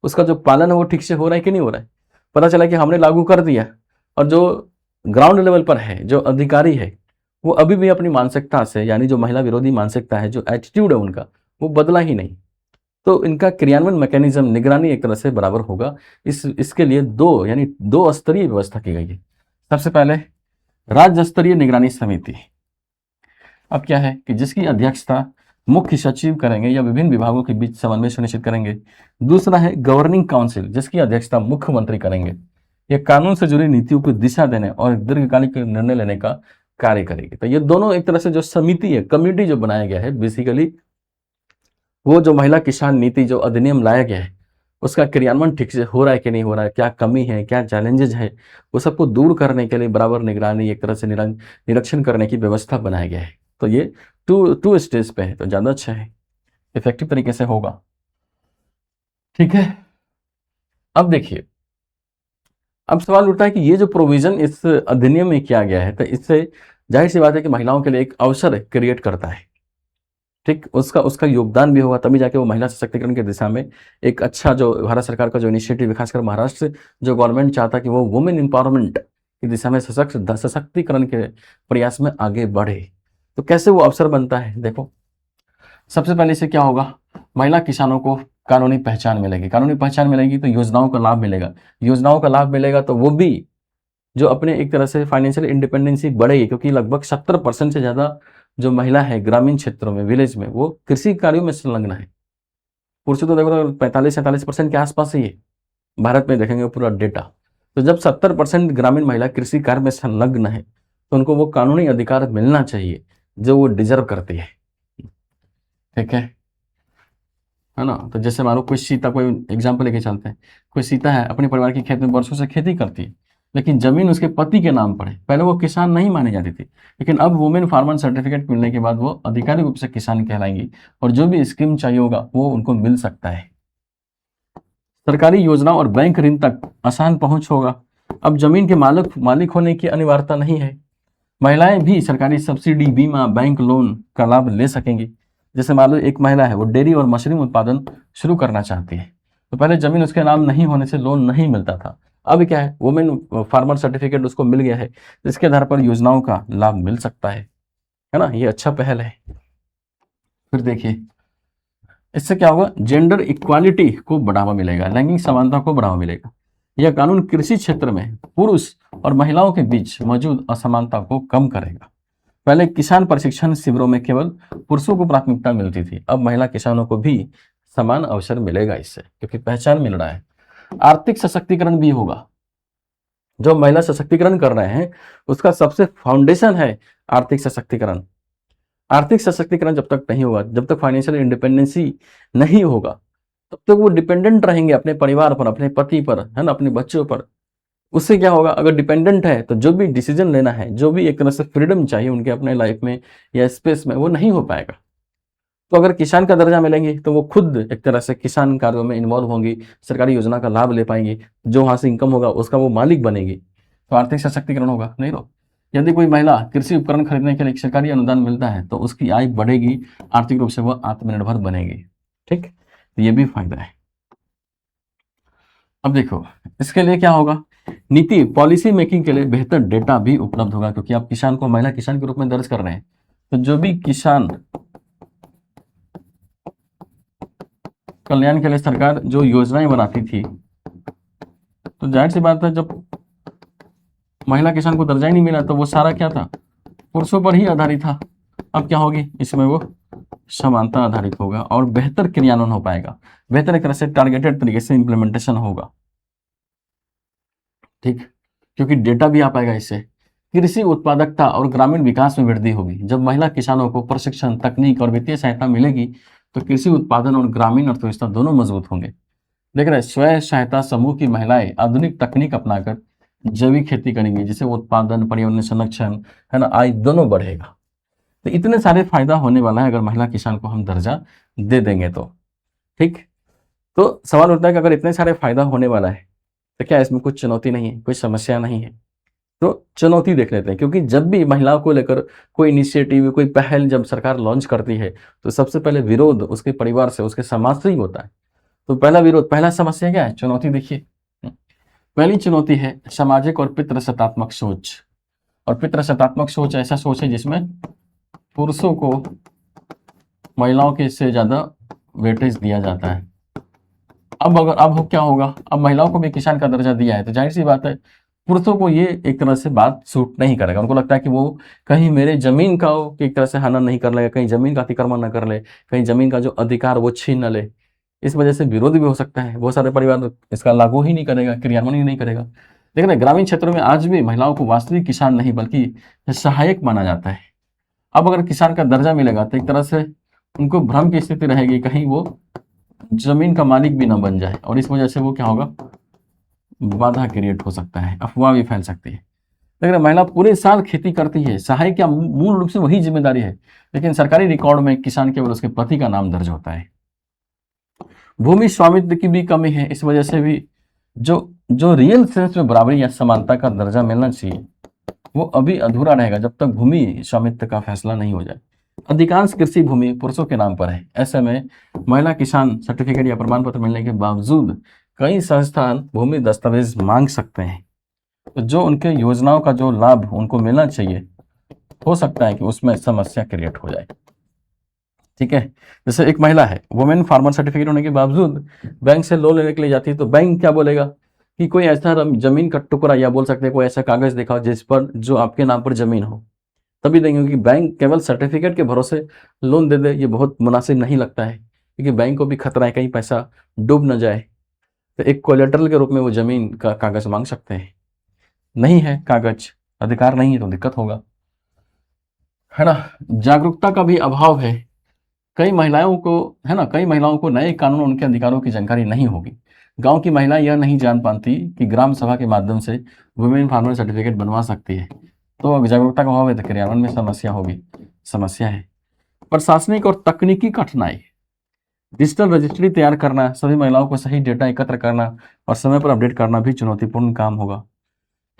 उसका जो पालन है वो ठीक से हो रहा है कि नहीं हो रहा है। पता चला कि हमने लागू कर दिया और जो ग्राउंड लेवल पर है, जो अधिकारी है, वो अभी भी अपनी मानसिकता से, यानी जो महिला विरोधी मानसिकता है, जो एटीट्यूड है उनका, वो बदला ही नहीं। तो इनका क्रियान्वयन मैकेनिज्म, निगरानी एक तरह से बराबर होगा। इसके लिए 2 स्तरीय व्यवस्था की गई है। सबसे पहले राज्य स्तरीय निगरानी समिति। अब क्या है कि जिसकी अध्यक्षता मुख्य सचिव करेंगे या विभिन्न विभागों के बीच समन्वय सुनिश्चित करेंगे। दूसरा है गवर्निंग काउंसिल, जिसकी अध्यक्षता मुख्यमंत्री करेंगे। यह कानून से जुड़ी नीतियों को दिशा देने और दीर्घकालिक निर्णय लेने का कार्य करेगी। तो ये दोनों एक तरह से जो समिति है, कमेटी जो बनाया गया है, बेसिकली वो जो महिला किसान नीति जो अधिनियम लाया गया है उसका क्रियान्वयन ठीक से हो रहा है कि नहीं हो रहा है, क्या कमी है, क्या चैलेंजेज है, वो सबको दूर करने के लिए बराबर निगरानी, एक तरह से निरीक्षण करने की व्यवस्था बनाया गया है। तो ये टू स्टेज पे है, तो ज़्यादा अच्छा है, इफेक्टिव तरीके से होगा। ठीक है, अब देखिए, अब सवाल उठता है कि ये जो प्रोविजन इस अधिनियम में किया गया है, तो इससे जाहिर सी बात है कि महिलाओं के लिए एक अवसर क्रिएट करता है। ठीक, उसका योगदान भी होगा, तभी जाके वो महिला सशक्तिकरण की दिशा में एक अच्छा, जो भारत सरकार का जो इनिशिएटिव, खासकर महाराष्ट्र से जो गवर्नमेंट चाहता कि वो वुमेन एम्पावरमेंट की दिशा में सशक्तिकरण के प्रयास में आगे बढ़े। तो कैसे वो अवसर बनता है, देखो सबसे पहले से क्या होगा, महिला किसानों को कानूनी पहचान मिलेगी। कानूनी पहचान मिलेगी तो योजनाओं का लाभ मिलेगा। योजनाओं का लाभ मिलेगा तो वो भी जो अपने एक तरह से फाइनेंशियल इंडिपेंडेंसी बढ़ेगी, क्योंकि लगभग 70% से ज़्यादा जो महिला है ग्रामीण क्षेत्रों में, विलेज में, वो कृषि कार्यों में संलग्न है। पुरुषों तो देखो 45-47% के आसपास ही है, भारत में देखेंगे पूरा डेटा। तो जब 70% ग्रामीण महिला कृषि कार्य में संलग्न है तो उनको वो कानूनी अधिकार मिलना चाहिए जो वो डिजर्व करती है। ठीक है ना। तो जैसे मानो कोई सीता, कोई एग्जाम्पल लेके चलते हैं, कोई सीता है अपने परिवार के खेत में वर्षों से खेती करती है, लेकिन जमीन उसके पति के नाम पर है। पहले वो किसान नहीं मानी जाती थी, लेकिन अब वुमेन फार्मर सर्टिफिकेट मिलने के बाद वो आधिकारिक रूप से किसान कहलाएंगी और जो भी स्कीम चाहिए होगा वो उनको मिल सकता है। सरकारी योजना और बैंक ऋण तक आसान पहुंच होगा। अब जमीन के मालिक होने की अनिवार्यता नहीं है। महिलाएं भी सरकारी सब्सिडी, बीमा, बैंक लोन का लाभ ले सकेंगी। जैसे मान लो एक महिला है, वो डेयरी और मशरूम उत्पादन शुरू करना चाहती है, तो पहले जमीन उसके नाम नहीं होने से लोन नहीं मिलता था। अब क्या है, वुमेन फार्मर सर्टिफिकेट उसको मिल गया है, जिसके आधार पर योजनाओं का लाभ मिल सकता है ना। ये अच्छा पहल है। फिर देखिए इससे क्या होगा, जेंडर इक्वालिटी को बढ़ावा मिलेगा, लैंगिक समानता को बढ़ावा मिलेगा। यह कानून कृषि क्षेत्र में पुरुष और महिलाओं के बीच मौजूद असमानता को कम करेगा। पहले किसान प्रशिक्षण शिविरों में केवल पुरुषों को प्राथमिकता मिलती थी, अब महिला किसानों को भी समान अवसर मिलेगा इससे, क्योंकि पहचान मिल रहा है। आर्थिक सशक्तिकरण भी होगा। जो महिला सशक्तिकरण कर रहे हैं उसका सबसे फाउंडेशन है आर्थिक सशक्तिकरण। आर्थिक सशक्तिकरण जब तक नहीं होगा, जब तक फाइनेंशियल इंडिपेंडेंसी नहीं होगा, तब तक वो डिपेंडेंट रहेंगे अपने परिवार पर, अपने पति पर, है ना, अपने बच्चों पर। उससे क्या होगा, अगर डिपेंडेंट है तो जो भी डिसीजन लेना है, जो भी एक तरह से फ्रीडम चाहिए उनके अपने लाइफ में या स्पेस में, वो नहीं हो पाएगा। तो अगर किसान का दर्जा मिलेंगे तो वो खुद एक तरह से किसान कार्यों में इन्वॉल्व होंगी, सरकारी योजना का लाभ ले पाएंगी, जो वहां से इनकम होगा उसका वो मालिक बनेगी, तो आर्थिक सशक्तिकरण होगा। नहीं तो यदि कोई महिला कृषि उपकरण खरीदने के लिए सरकारी अनुदान मिलता है तो उसकी आय बढ़ेगी, आर्थिक रूप से वह आत्मनिर्भर बनेगी। ठीक, तो ये भी फायदा है। अब देखो इसके लिए क्या होगा, नीति पॉलिसी मेकिंग के लिए बेहतर डेटा भी उपलब्ध होगा, क्योंकि आप किसान को महिला किसान के रूप में दर्ज कर रहे हैं। तो जो भी किसान कल्याण के लिए सरकार जो योजनाएं बनाती थी, तो जाहिर सी बात है जब महिला किसान को दर्जा ही नहीं मिला तो वो सारा क्या था, पुरुषों पर ही आधारित था। अब क्या होगी, इसमें वो समानता आधारित होगा और बेहतर क्रियान्वयन हो पाएगा, बेहतर एक तरह से टारगेटेड तरीके से इंप्लीमेंटेशन होगा। ठीक, क्योंकि डेटा भी आ पाएगा इससे। कृषि उत्पादकता और ग्रामीण विकास में वृद्धि होगी। जब महिला किसानों को प्रशिक्षण, तकनीक और वित्तीय सहायता मिलेगी तो कृषि उत्पादन और ग्रामीण अर्थव्यवस्था दोनों मजबूत होंगे। देख रहे हैं, स्वयं सहायता समूह की महिलाएं आधुनिक तकनीक अपनाकर जैविक खेती करेंगी, जिससे उत्पादन, पर्यावरण संरक्षण, है ना, आय दोनों बढ़ेगा। तो इतने सारे फायदा होने वाला है अगर महिला किसान को हम दर्जा दे देंगे तो। ठीक, तो सवाल उठता है कि अगर इतने सारे फायदा होने वाला है तो क्या इसमें कुछ चुनौती नहीं है, कोई समस्या नहीं है? तो चुनौती देख लेते हैं, क्योंकि जब भी महिलाओं को लेकर कोई इनिशिएटिव, कोई पहल जब सरकार लॉन्च करती है तो सबसे पहले विरोध उसके परिवार से, उसके समाज से ही होता है। तो पहला विरोध, पहला समस्या क्या है, चुनौती देखिए। पहली चुनौती है सामाजिक और पितृसत्तात्मक सोच। और पितृसत्तात्मक सोच ऐसा सोच है जिसमें पुरुषों को महिलाओं के से ज्यादा वेटेज दिया जाता है। अब क्या होगा, अब महिलाओं को भी किसान का दर्जा दिया है तो जाहिर सी बात है पुरुषों को ये एक तरह से बात सूट नहीं करेगा। उनको लगता है कि वो कहीं मेरे जमीन का एक तरह से हनन नहीं कर लेगा, कहीं जमीन का अतिक्रमण न कर ले, कहीं जमीन का जो अधिकार वो छीन न ले। इस वजह से विरोध भी हो सकता है, बहुत सारे परिवार इसका लागू ही नहीं करेगा, क्रियान्वयन ही नहीं करेगा। लेकिन ग्रामीण क्षेत्रों में आज भी महिलाओं को वास्तविक किसान नहीं बल्कि सहायक माना जाता है। अब अगर किसान का दर्जा मिलेगा तो एक तरह से उनको भ्रम की स्थिति रहेगी, कहीं वो जमीन का मालिक भी ना बन जाए, और इस वजह से वो क्या होगा, बाधा क्रिएट हो सकता है, अफवाह भी फैल सकती है। लेकिन महिला पूरे साल खेती करती है, सहायक क्या मूल रूप से वही जिम्मेदारी है, लेकिन सरकारी रिकॉर्ड में किसान केवल उसके पति का नाम दर्ज होता है। भूमि स्वामित्व की भी कमी है, इस वजह से भी जो जो रियल सेंस में बराबरी या समानता का दर्जा मिलना चाहिए वो अभी अधूरा रहेगा जब तक भूमि स्वामित्व का फैसला नहीं हो जाए। अधिकांश कृषि भूमि पुरुषों के नाम पर है। ऐसे में महिला किसान सर्टिफिकेट या प्रमाण पत्र मिलने के बावजूद कई संस्थान भूमि दस्तावेज मांग सकते हैं। तो जो उनके योजनाओं का जो लाभ उनको मिलना चाहिए, हो सकता है कि उसमें समस्या क्रिएट हो जाए। ठीक है, जैसे एक महिला है, वुमेन फार्मर सर्टिफिकेट होने के बावजूद बैंक से लोन लेने के लिए जाती है तो बैंक क्या बोलेगा कि कोई ऐसा जमीन का टुकड़ा, या बोल सकते हैं कोई ऐसा कागज दिखाओ जिस पर जो आपके नाम पर जमीन हो, तभी देंगे। क्योंकि बैंक केवल सर्टिफिकेट के भरोसे लोन दे दे ये बहुत मुनासिब नहीं लगता है, क्योंकि बैंक को भी खतरा है कहीं पैसा डूब न जाए। तो एक कोलेटरल के रूप में वो जमीन का कागज मांग सकते हैं। नहीं है कागज, अधिकार नहीं है तो दिक्कत होगा, है ना। जागरूकता का भी अभाव है। कई महिलाओं को, है ना, कई महिलाओं को नए कानून, उनके अधिकारों की जानकारी नहीं होगी। गांव की महिला यह नहीं जान पाती कि ग्राम सभा के माध्यम से वुमेन फार्मर सर्टिफिकेट बनवा सकती है। तो जागरूकता का अभाव है तो क्रियान्वयन में समस्या होगी, समस्या है। प्रशासनिक और तकनीकी कठिनाई, डिजिटल रजिस्ट्री तैयार करना, सभी महिलाओं को सही डेटा एकत्र करना और समय पर अपडेट करना भी चुनौतीपूर्ण काम होगा।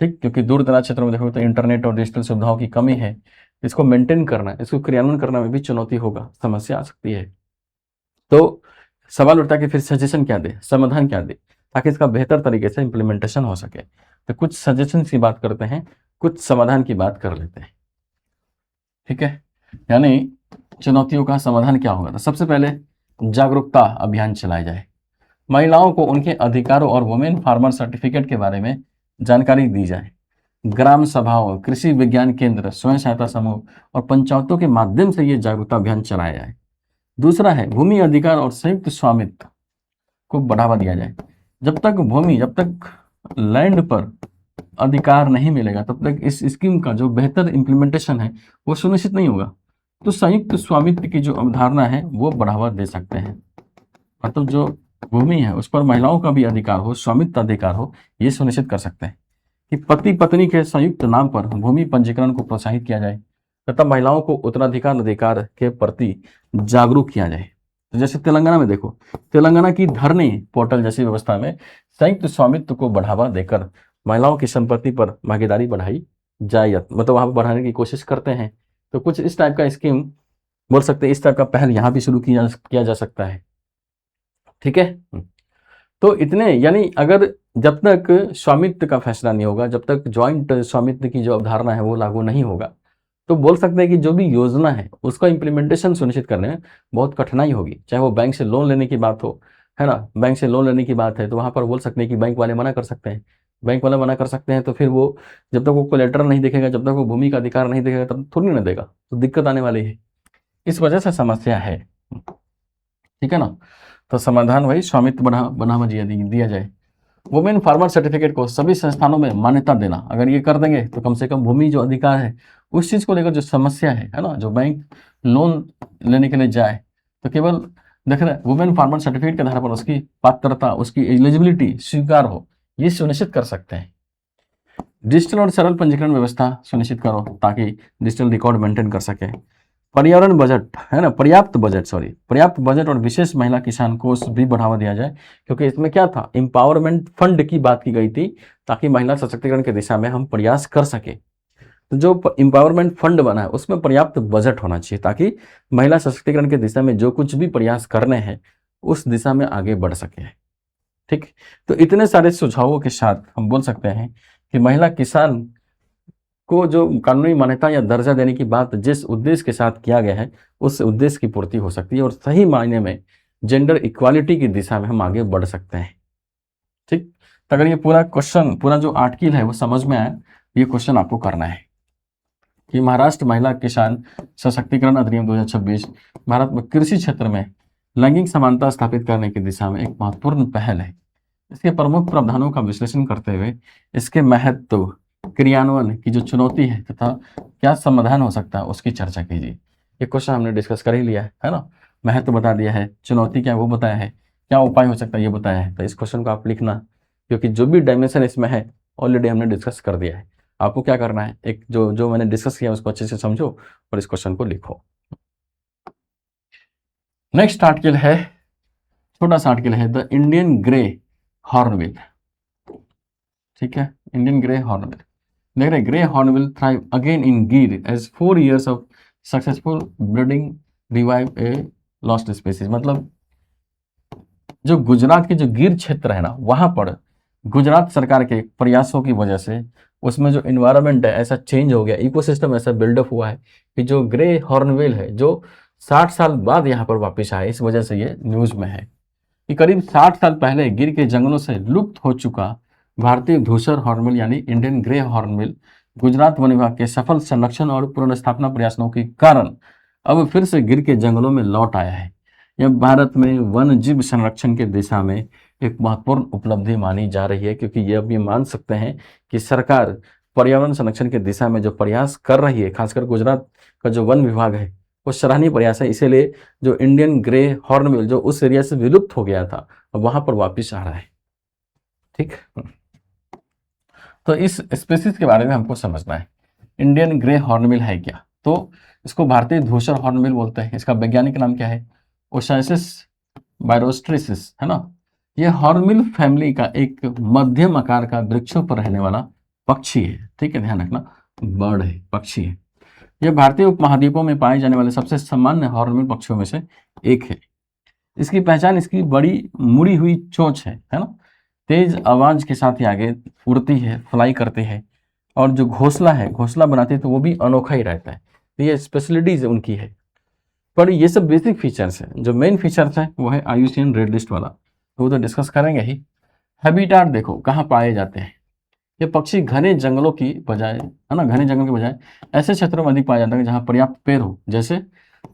ठीक, क्योंकि दूर दराज क्षेत्रों में देखो तो इंटरनेट और डिजिटल सुविधाओं की कमी है। इसको मेंटेन करना, इसको क्रियान्वयन करना में भी चुनौती होगा, समस्या आ सकती है। तो सवाल उठता है कि फिर सजेशन क्या दे, समाधान क्या दे, ताकि इसका बेहतर तरीके से इंप्लीमेंटेशन हो सके। तो कुछ सजेशन की बात करते हैं, कुछ समाधान की बात कर लेते हैं। ठीक है, यानी चुनौतियों का समाधान क्या होगा। तो सबसे पहले जागरूकता अभियान चलाया जाए, महिलाओं को उनके अधिकारों और वुमेन फार्मर सर्टिफिकेट के बारे में जानकारी दी जाए। ग्राम सभाओं, कृषि विज्ञान केंद्र, स्वयं सहायता समूह और पंचायतों के माध्यम से ये जागरूकता अभियान चलाया जाए। दूसरा है भूमि अधिकार और संयुक्त स्वामित्व को बढ़ावा दिया जाए। जब तक लैंड पर अधिकार नहीं मिलेगा तब तक इस स्कीम का जो बेहतर इम्प्लीमेंटेशन है वो सुनिश्चित नहीं होगा। तो संयुक्त स्वामित्व की जो अवधारणा है वो बढ़ावा दे सकते हैं। मतलब जो भूमि है उस पर महिलाओं का भी अधिकार हो, स्वामित्व अधिकार हो, ये सुनिश्चित कर सकते हैं कि पति पत्नी के संयुक्त नाम पर भूमि पंजीकरण को प्रोत्साहित किया जाए तथा महिलाओं को उत्तराधिकार अधिकार के प्रति जागरूक किया जाए। तो जैसे तेलंगाना में देखो, तेलंगाना की धरनी पोर्टल जैसी व्यवस्था में संयुक्त स्वामित्व को बढ़ावा देकर महिलाओं की संपत्ति पर भागीदारी बढ़ाई जाए, मतलब वहां पर बढ़ाने की कोशिश करते हैं। तो कुछ इस टाइप का स्कीम बोल सकते हैं, इस टाइप का पहल यहाँ भी शुरू किया जा सकता है। ठीक है, तो इतने यानी अगर जब तक स्वामित्व का फैसला नहीं होगा, जब तक ज्वाइंट स्वामित्व की जो अवधारणा है वो लागू नहीं होगा, तो बोल सकते हैं कि जो भी योजना है उसका इम्प्लीमेंटेशन सुनिश्चित करने में बहुत कठिनाई होगी। चाहे वो बैंक से लोन लेने की बात हो, है ना, बैंक से लोन लेने की बात है तो वहां पर बोल सकते हैं कि बैंक वाले मना कर सकते हैं। बैंक वाले मना कर सकते हैं तो फिर वो जब तक वो कोलेटरल नहीं देखेगा, जब तक वो भूमि का अधिकार नहीं देखेगा, तब थोड़ी ना देगा, तो दिक्कत आने वाली है। इस वजह से समस्या है। ठीक है ना, तो समाधान वही स्वामित्व बढ़ावा दिया जाए। वुमेन फार्मर सर्टिफिकेट को सभी संस्थानों में मान्यता देना, अगर ये कर देंगे तो कम से कम भूमि जो अधिकार है उस चीज को लेकर जो समस्या है ना, जो बैंक लोन लेने के लिए जाए तो केवल देख रहे वुमेन फार्मर सर्टिफिकेट के आधार पर उसकी पात्रता, उसकी एलिजिबिलिटी स्वीकार हो, ये सुनिश्चित कर सकते हैं। डिजिटल और सरल पंजीकरण व्यवस्था सुनिश्चित करो ताकि डिजिटल रिकॉर्ड मेंटेन कर सके। पर्यावरण बजट है ना, पर्याप्त बजट और विशेष महिला किसान कोष भी बढ़ावा दिया जाए, क्योंकि इसमें क्या था, एम्पावरमेंट फंड की बात की गई थी ताकि महिला सशक्तिकरण की दिशा में हम प्रयास कर सके। तो जो एम्पावरमेंट फंड बना है उसमें पर्याप्त बजट होना चाहिए ताकि महिला सशक्तिकरण की दिशा में जो कुछ भी प्रयास करने हैं उस दिशा में आगे बढ़ सके। ठीक, तो इतने सारे सुझावों के साथ हम बोल सकते हैं कि महिला किसान को जो कानूनी मान्यता या दर्जा देने की बात जिस उद्देश्य के साथ किया गया है उस उद्देश्य की पूर्ति हो सकती है और सही मायने में जेंडर इक्वालिटी की दिशा में हम आगे बढ़ सकते हैं। ठीक, तो अगर ये पूरा क्वेश्चन, पूरा जो आर्टिकल है वो समझ में आया, ये क्वेश्चन आपको करना है कि महाराष्ट्र महिला किसान सशक्तिकरण अधिनियम 2026 भारत में कृषि क्षेत्र में लैंगिक समानता स्थापित करने की दिशा में एक महत्वपूर्ण पहल है। इसके प्रमुख प्रावधानों का विश्लेषण करते हुए इसके महत्व, क्रियान्वयन की जो चुनौती है तथा क्या समाधान हो सकता है उसकी चर्चा कीजिए। ये क्वेश्चन हमने डिस्कस कर ही लिया है ना, महत्व बता दिया है, चुनौती क्या वो बताया है, क्या उपाय हो सकता है ये बताया है। तो इस क्वेश्चन को आप लिखना, क्योंकि जो भी डायमेंशन इसमें है ऑलरेडी हमने डिस्कस कर दिया है। आपको क्या करना है, एक जो मैंने डिस्कस किया उसको अच्छे से समझो और इस क्वेश्चन को लिखो। नेक्स्ट आर्टिकल है, छोटा सा आर्टिकल है, द इंडियन ग्रे हॉर्नबिल। ठीक है, इंडियन ग्रे हॉर्नबिल। देख रहे, grey hornbill thrive again in Gir as 4 years of successful breeding revive a lost species. मतलब जो गुजरात के जो गिर क्षेत्र है ना, वहां पर गुजरात सरकार के प्रयासों की वजह से उसमें जो इन्वायरमेंट है ऐसा चेंज हो गया, इकोसिस्टम ऐसा बिल्डअप हुआ है कि जो ग्रे हॉर्नबिल है जो 60 साल बाद यहाँ पर वापस आए, इस वजह से ये न्यूज में है कि करीब 60 साल पहले गिर के जंगलों से लुप्त हो चुका भारतीय धूसर हॉर्नबिल यानी Indian grey hornbill Gujarat one विभाग के सफल संरक्षण और पुनर्स्थापना प्रयासों के कारण अब फिर से गिर के जंगलों में लौट आया है। यह भारत में वन जीव संरक्षण की दिशा में एक महत्वपूर्ण उपलब्धि मानी जा रही है, क्योंकि ये अब ये मान सकते हैं कि सरकार पर्यावरण संरक्षण की दिशा में जो प्रयास कर रही है, खासकर गुजरात का जो वन विभाग है वो सराहनीय प्रयास है। इसीलिए जो इंडियन ग्रे हॉर्नबिल जो उस एरिया से विलुप्त हो गया था वहां पर वापिस आ रहा है। ठीक, तो इस स्पीसीज के बारे में हमको समझना है। इंडियन ग्रे हॉर्नबिल है क्या, तो इसको भारतीय धूसर हॉर्नबिल बोलते हैं। इसका वैज्ञानिक नाम क्या है, ओसाइसिस बायरोस्ट्रिसिस, है ना। यह हॉर्नबिल फैमिली का एक मध्यम आकार का वृक्षों पर रहने वाला पक्षी है। ठीक है, ध्यान रखना, बर्ड है, पक्षी है। यह भारतीय उपमहाद्वीपों में पाए जाने वाले सबसे सामान्य हॉर्नबिल पक्षियों में से एक है। इसकी पहचान इसकी बड़ी मुड़ी हुई चोंच है ना, तेज आवाज के साथ ही आगे उड़ती है, फ्लाई करते हैं, और जो घोंसला है, घोंसला बनाते हैं तो वो भी अनोखा ही रहता है। तो ये स्पेशलिटीज उनकी है। पर ये सब बेसिक फीचर्स है, जो मेन फीचर्स है वो है IUCN रेड लिस्ट वाला, तो वो तो डिस्कस करेंगे ही। हैबिटाट देखो कहाँ पाए जाते हैं। ये पक्षी घने जंगलों की बजाय, है ना, घने जंगल के बजाय ऐसे क्षेत्रों में अधिक पाया जाता है जहाँ पर्याप्त पेड़ हो, जैसे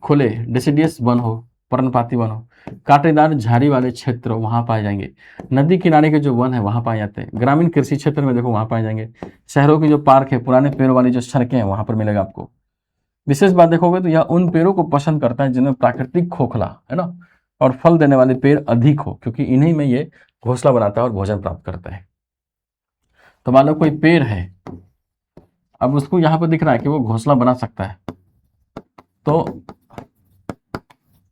खुले डिसिडियस वन हो, पर्णपाती वन हो, कांटेदार झाड़ी वाले क्षेत्र वहां पाए जाएंगे, नदी किनारे के जो वन है वहां पाए जाते हैं, ग्रामीण कृषि क्षेत्र में देखो वहां पाए जाएंगे, शहरों की जो पार्क है, पुराने पेड़ वाली जो सड़कें हैं वहां पर मिलेगा आपको। विशेष बात देखोगे तो यह उन पेड़ों को पसंद करता है जिनमें प्राकृतिक खोखला है ना और फल देने वाले पेड़ अधिक हो, क्योंकि इन्हीं में ये घोंसला बनाता है और भोजन प्राप्त करता है। तो मान लो कोई पेड़ है, अब उसको यहाँ पर दिख रहा है कि वो घोंसला बना सकता है,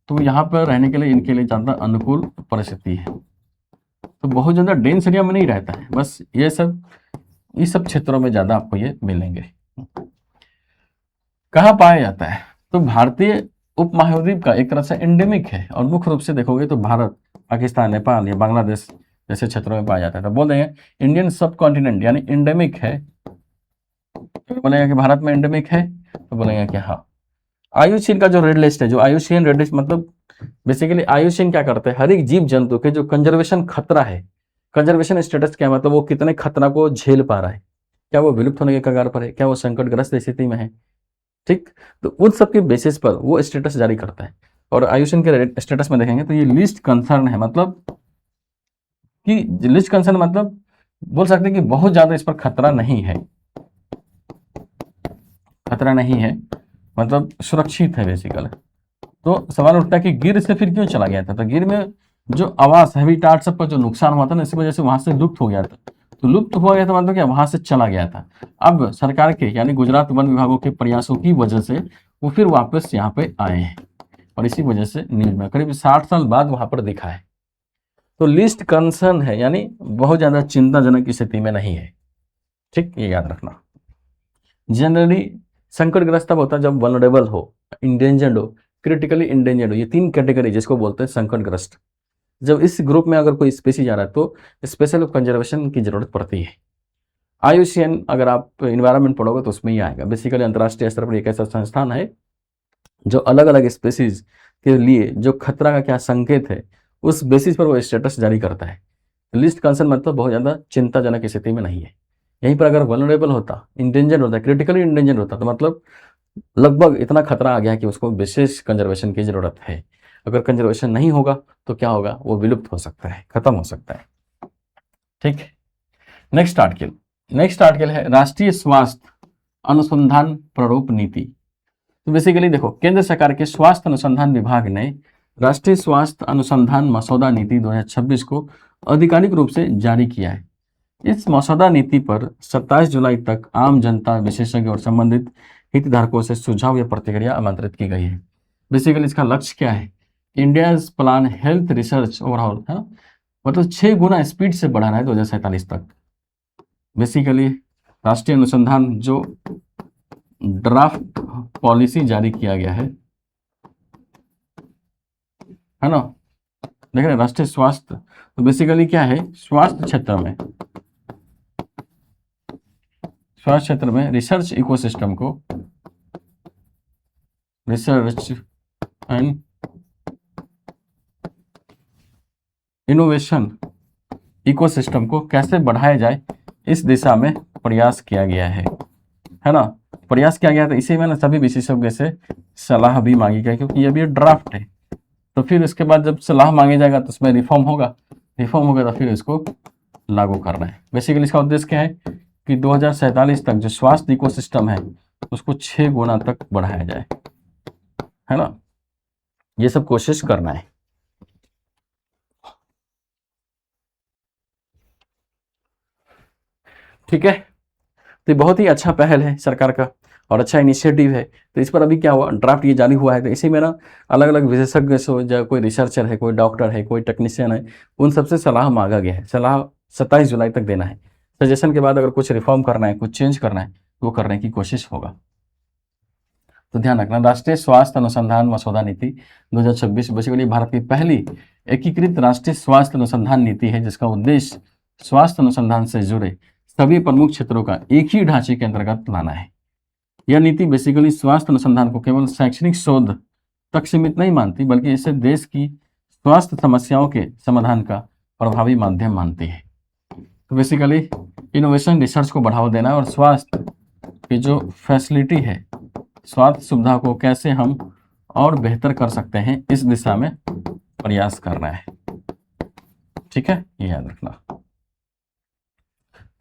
तो यहाँ पर रहने के लिए इनके लिए ज़्यादा अनुकूल परिस्थिति है। तो बहुत ज़्यादा डेंस एरिया में नहीं रहता है, बस ये सब क्षेत्रों में ज़्यादा आपको ये मिलेंगे। कहाँ पाया जाता है? तो भारतीय उपमहाद्वीप का एक तरह से एंडेमिक है और मुख्य रूप से देखोगे तो भारत, पाकिस्तान, नेपाल या बांग्लादेश जैसे क्षेत्रों में पाया जाता है। तो बोल देंगे इंडियन सब कॉन्टिनेंट यानी एंडेमिक है, तो बोलेंगे कि भारत में एंडेमिक है, तो बोलेंगे कि हाँ। आयुसीन का जो रेड लिस्ट है, जो आयुसीन रेड लिस्ट मतलब बेसिकली आयुसीन क्या करता है, हर एक जीव जंतु के जो कंजर्वेशन खतरा है, कंजर्वेशन स्टेटस क्या मतलब वो कितने खतरा को झेल पा रहा है, क्या वो विलुप्त होने के कगार पर है, क्या वो संकटग्रस्त स्थिति में है, ठीक। तो उन सब के बेसिस पर वो स्टेटस जारी करता है। और आयुषन के स्टेटस में देखेंगे तो ये लिस्ट कंसर्न है, मतलब कि लिस्ट कंसर्न मतलब बोल सकते हैं कि बहुत ज्यादा इस पर खतरा नहीं है, खतरा नहीं है मतलब सुरक्षित है बेसिकली। तो सवाल उठता है कि गिर से फिर क्यों चला गया था? तो गिर में जो आवास हैबिटाट सब पर जो नुकसान हुआ था ना, इसी वजह से वहां से लुप्त हो गया था। तो लुप्त हो गया था मतलब क्या, वहां से चला गया था। अब सरकार के यानी गुजरात वन विभागों के प्रयासों की वजह से वो फिर वापस यहाँ पे आए हैं और इसी वजह से न्यूज में करीब 60 साल बाद वहां पर दिखा है। तो लिस्ट कंसर्न है यानी बहुत ज्यादा चिंताजनक स्थिति में नहीं है, ठीक, ये याद रखना। जनरली संकटग्रस्त तब होता है जब वल्नरेबल हो, इंडेंजर्ड हो, क्रिटिकली इंडेंजर्ड हो, ये तीन कैटेगरी जिसको बोलते हैं संकटग्रस्त। जब इस ग्रुप में अगर कोई स्पीसीज आ रहा है तो स्पेशल कंजर्वेशन की जरूरत पड़ती है। आयुसीएन अगर आप इन्वायरमेंट पढ़ोगे तो उसमें ही आएगा। बेसिकली अंतर्राष्ट्रीय स्तर पर एक ऐसा संस्थान है जो अलग अलग स्पेसीज के लिए जो खतरा का क्या संकेत है उस बेसिस पर वो स्टेटस जारी करता है। लिस्ट कंसर्न मतलब बहुत ज़्यादा चिंताजनक स्थिति में नहीं है। यहीं पर अगर वल्नरेबल होता, इंडेंजर होता, क्रिटिकली इंडेंजर होता तो मतलब लगभग इतना खतरा आ गया कि उसको विशेष कंजर्वेशन की जरूरत है। अगर कंजर्वेशन नहीं होगा तो क्या होगा, वो विलुप्त हो सकता है, खत्म हो सकता है, ठीक। नेक्स्ट आर्टिकल है राष्ट्रीय स्वास्थ्य अनुसंधान प्रारूप नीति। तो बेसिकली देखो, केंद्र सरकार के स्वास्थ्य अनुसंधान विभाग ने राष्ट्रीय स्वास्थ्य अनुसंधान मसौदा नीति 2026 को आधिकारिक रूप से जारी किया है। इस मसौदा नीति पर 27 जुलाई तक आम जनता, विशेषज्ञ और संबंधित हितधारकों से सुझाव या प्रतिक्रिया आमंत्रित की गई है। बेसिकली इसका लक्ष्य क्या है, India plan health research overall है, मतलब 6 गुना स्पीड से बढ़ाना है 2047 तक। बेसिकली राष्ट्रीय अनुसंधान जो ड्राफ्ट पॉलिसी जारी किया गया है ना, देख रहे राष्ट्रीय स्वास्थ्य, तो बेसिकली क्या है, स्वास्थ्य क्षेत्र में रिसर्च इकोसिस्टम को, रिसर्च एंड इनोवेशन इकोसिस्टम को कैसे बढ़ाया जाए इस दिशा में प्रयास किया गया है ना, प्रयास किया गया था। इसी में ना सभी विशेषज्ञों से सलाह भी मांगी गई, क्योंकि ये भी ड्राफ्ट है। तो फिर उसके बाद जब सलाह मांगे जाएगा तो उसमें रिफॉर्म होगा तो फिर इसको लागू करना है। बेसिकली इसका उद्देश्य क्या है कि 2047 तक जो स्वास्थ्य इकोसिस्टम है उसको 6 गुना तक बढ़ाया जाए, है ना, ये सब कोशिश करना है। ठीक है, तो बहुत ही अच्छा पहल है सरकार का और अच्छा इनिशिएटिव है। तो इस पर अभी क्या हुआ, ड्राफ्ट ये जारी हुआ है, तो इसी में ना अलग अलग विशेषज्ञ से, जो कोई रिसर्चर है, कोई डॉक्टर है, कोई टेक्नीशियन है, उन सबसे सलाह मांगा गया है। सलाह 27 जुलाई तक देना है। सजेशन के बाद अगर कुछ रिफॉर्म करना है, कुछ चेंज करना है, तो वो करने की कोशिश होगा। तो ध्यान रखना, राष्ट्रीय स्वास्थ्य अनुसंधान मसौदा नीति 2026 बेसिकली भारत की पहली एकीकृत राष्ट्रीय स्वास्थ्य अनुसंधान नीति है, जिसका उद्देश्य स्वास्थ्य अनुसंधान से जुड़े सभी प्रमुख क्षेत्रों का एक ही ढांचे के अंतर्गत लाना है। यह नीति बेसिकली स्वास्थ्य अनुसंधान को केवल शैक्षणिक शोध तक सीमित नहीं मानती, बल्कि इसे देश की स्वास्थ्य समस्याओं के समाधान का प्रभावी माध्यम मानती है। तो बेसिकली इनोवेशन रिसर्च को बढ़ावा देना और स्वास्थ्य की जो फैसिलिटी है, स्वास्थ्य सुविधा को कैसे हम और बेहतर कर सकते हैं, इस दिशा में प्रयास करना है। ठीक है, ये याद रखना।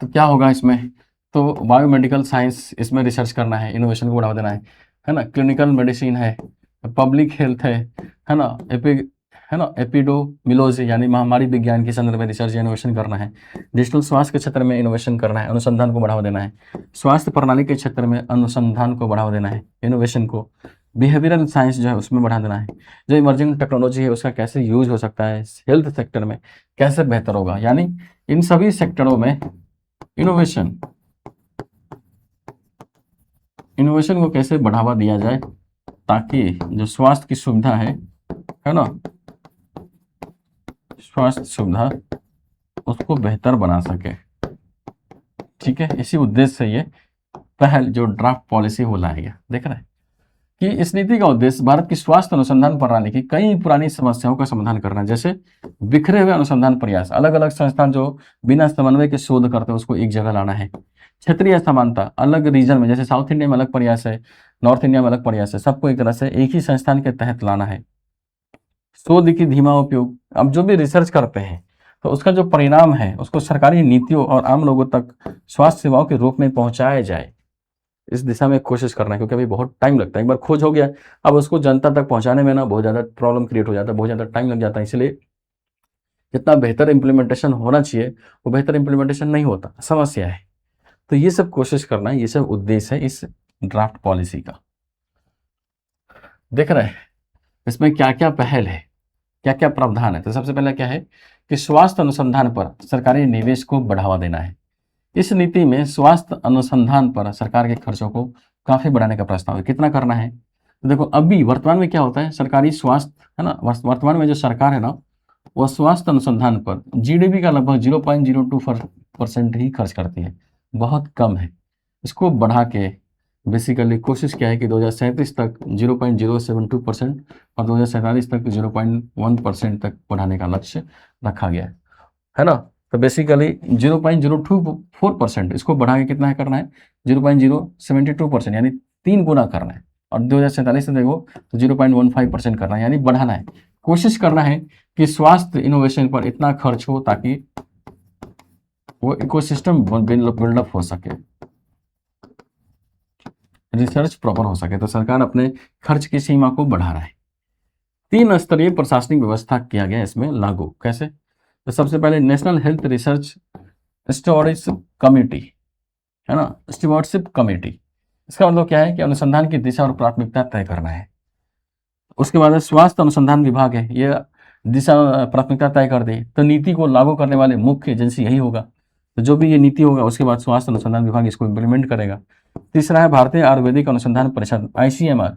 तो क्या होगा इसमें, तो बायोमेडिकल साइंस इसमें रिसर्च करना है, इनोवेशन को बढ़ावा देना है ना। क्लिनिकल मेडिसिन है, पब्लिक हेल्थ है ना, एपिडोमिलोजी यानी महामारी विज्ञान के संदर्भ में रिसर्च इनोवेशन करना है। डिजिटल स्वास्थ्य के क्षेत्र में इनोवेशन करना है, अनुसंधान को बढ़ावा देना है। स्वास्थ्य प्रणाली के क्षेत्र में अनुसंधान को बढ़ावा देना है, इनोवेशन को। बिहेवियरल साइंस जो है उसमें बढ़ा देना है। जो इमर्जिंग टेक्नोलॉजी है उसका कैसे यूज हो सकता है, हेल्थ सेक्टर में कैसे बेहतर होगा, यानी इन सभी सेक्टरों में इनोवेशन को कैसे बढ़ावा दिया जाए ताकि जो स्वास्थ्य की सुविधा है ना, स्वास्थ्य सुविधा उसको बेहतर बना सके। ठीक है, इसी उद्देश्य से ये पहल जो ड्राफ्ट पॉलिसी हो लाया गया। देख रहे हैं कि इस नीति का उद्देश्य भारत की स्वास्थ्य अनुसंधान प्रणाली की कई पुरानी समस्याओं का समाधान करना है। जैसे बिखरे हुए अनुसंधान प्रयास, अलग अलग संस्थान जो बिना समन्वय के शोध करते हैं उसको एक जगह लाना है। क्षेत्रीय असमानता, अलग रीजन में, जैसे साउथ इंडिया में अलग प्रयास है, नॉर्थ इंडिया में अलग प्रयास है, सबको एक तरह से एक ही संस्थान के तहत लाना है। शोध की धीमा उपयोग, अब जो भी रिसर्च करते हैं तो उसका जो परिणाम है उसको सरकारी नीतियों और आम लोगों तक स्वास्थ्य सेवाओं के रूप में पहुंचाया जाए, इस दिशा में कोशिश करना है। क्योंकि अभी बहुत टाइम लगता है, एक बार खोज हो गया अब उसको जनता तक पहुंचाने में ना बहुत ज़्यादा प्रॉब्लम क्रिएट हो जाता है, बहुत ज़्यादा टाइम लग जाता है। इसलिए जितना बेहतर इंप्लीमेंटेशन होना चाहिए वो बेहतर इंप्लीमेंटेशन नहीं होता, समस्या है। तो ये सब कोशिश करना है, ये सब उद्देश्य है इस ड्राफ्ट पॉलिसी का। देख रहे हैं इसमें क्या क्या पहल है, क्या क्या प्रावधान है। तो सबसे पहले क्या है कि स्वास्थ्य अनुसंधान पर सरकारी निवेश को बढ़ावा देना है। इस नीति में स्वास्थ्य अनुसंधान पर सरकार के खर्चों को काफी बढ़ाने का प्रस्ताव है। कितना करना है, तो देखो अभी वर्तमान में क्या होता है, सरकारी स्वास्थ्य है ना, वर्तमान में जो सरकार है ना वह स्वास्थ्य अनुसंधान पर जीडीपी का लगभग 0.02% ही खर्च करती है, बहुत कम है। इसको बढ़ा के बेसिकली कोशिश क्या है कि 2037 तक 0.072% और 2047 तक 0.1% तक बढ़ाने का लक्ष्य रखा गया है ना। तो बेसिकली 0.024% इसको बढ़ा के कितना है करना है, 0.072%, यानी 3 गुना करना है। और 2047 से देखो तो 0.15% करना है, यानी बढ़ाना है। कोशिश करना है कि स्वास्थ्य इनोवेशन पर इतना खर्च हो ताकि वो इकोसिस्टम बिल्डअप हो सके, रिसर्च प्रॉपर हो सके। तो सरकार अपने खर्च की सीमा को बढ़ा रहा है। 3 स्तरीय प्रशासनिक व्यवस्था किया गया इसमें लागू। कैसे, तो सबसे पहले नेशनल हेल्थ रिसर्च स्टुअर्डशिप कमेटी है ना, स्टुअर्डशिप कमेटी। इसका मतलब क्या है कि अनुसंधान की दिशा और प्राथमिकता तय करना है। उसके बाद स्वास्थ्य अनुसंधान विभाग है, ये दिशा प्राथमिकता तय कर दे तो नीति को लागू करने वाले मुख्य एजेंसी यही होगा। तो जो भी ये नीति होगा उसके बाद स्वास्थ्य अनुसंधान विभाग इसको इम्प्लीमेंट करेगा। तीसरा है भारतीय आयुर्वेदिक अनुसंधान परिषद ICMR,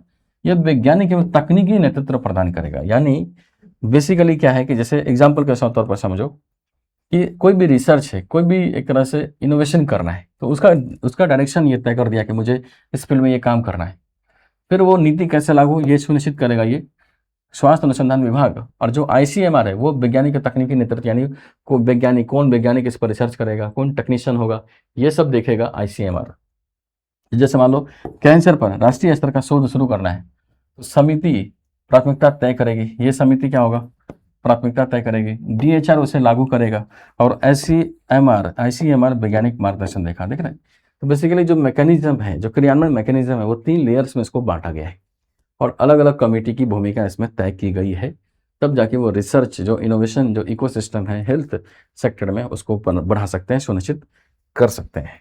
यह वैज्ञानिक एवं तकनीकी नेतृत्व प्रदान करेगा। यानी बेसिकली क्या है कि जैसे एग्जाम्पल के तौर पर समझो कि कोई भी रिसर्च है, कोई भी एक तरह से इनोवेशन करना है, तो उसका डायरेक्शन ये तय कर दिया कि मुझे इस फील्ड में ये काम करना है। फिर वो नीति कैसे लागू ये सुनिश्चित करेगा ये स्वास्थ्य अनुसंधान विभाग। और जो ICMR है वो वैज्ञानिक तकनीकी नेतृत्व, यानी कौन वैज्ञानिक इस पर रिसर्च करेगा, कौन टेक्नीशियन होगा, ये सब देखेगा ICMR। जैसे मान लो कैंसर पर राष्ट्रीय स्तर का शोध शुरू करना है तो समिति प्राथमिकता तय करेगी। ये समिति क्या होगा, प्राथमिकता तय करेगी। DHR उसे लागू करेगा और ICMR वैज्ञानिक मार्गदर्शन देख रहे हैं। तो बेसिकली जो मैकेनिज्म है, जो क्रियान्वयन मैकेनिज्म है, वो 3 लेयर्स में इसको बांटा गया है और अलग अलग कमेटी की भूमिका इसमें तय की गई है। तब जाके वो रिसर्च, जो इनोवेशन, जो इकोसिस्टम है हेल्थ सेक्टर में, उसको बढ़ा सकते हैं, सुनिश्चित कर सकते हैं।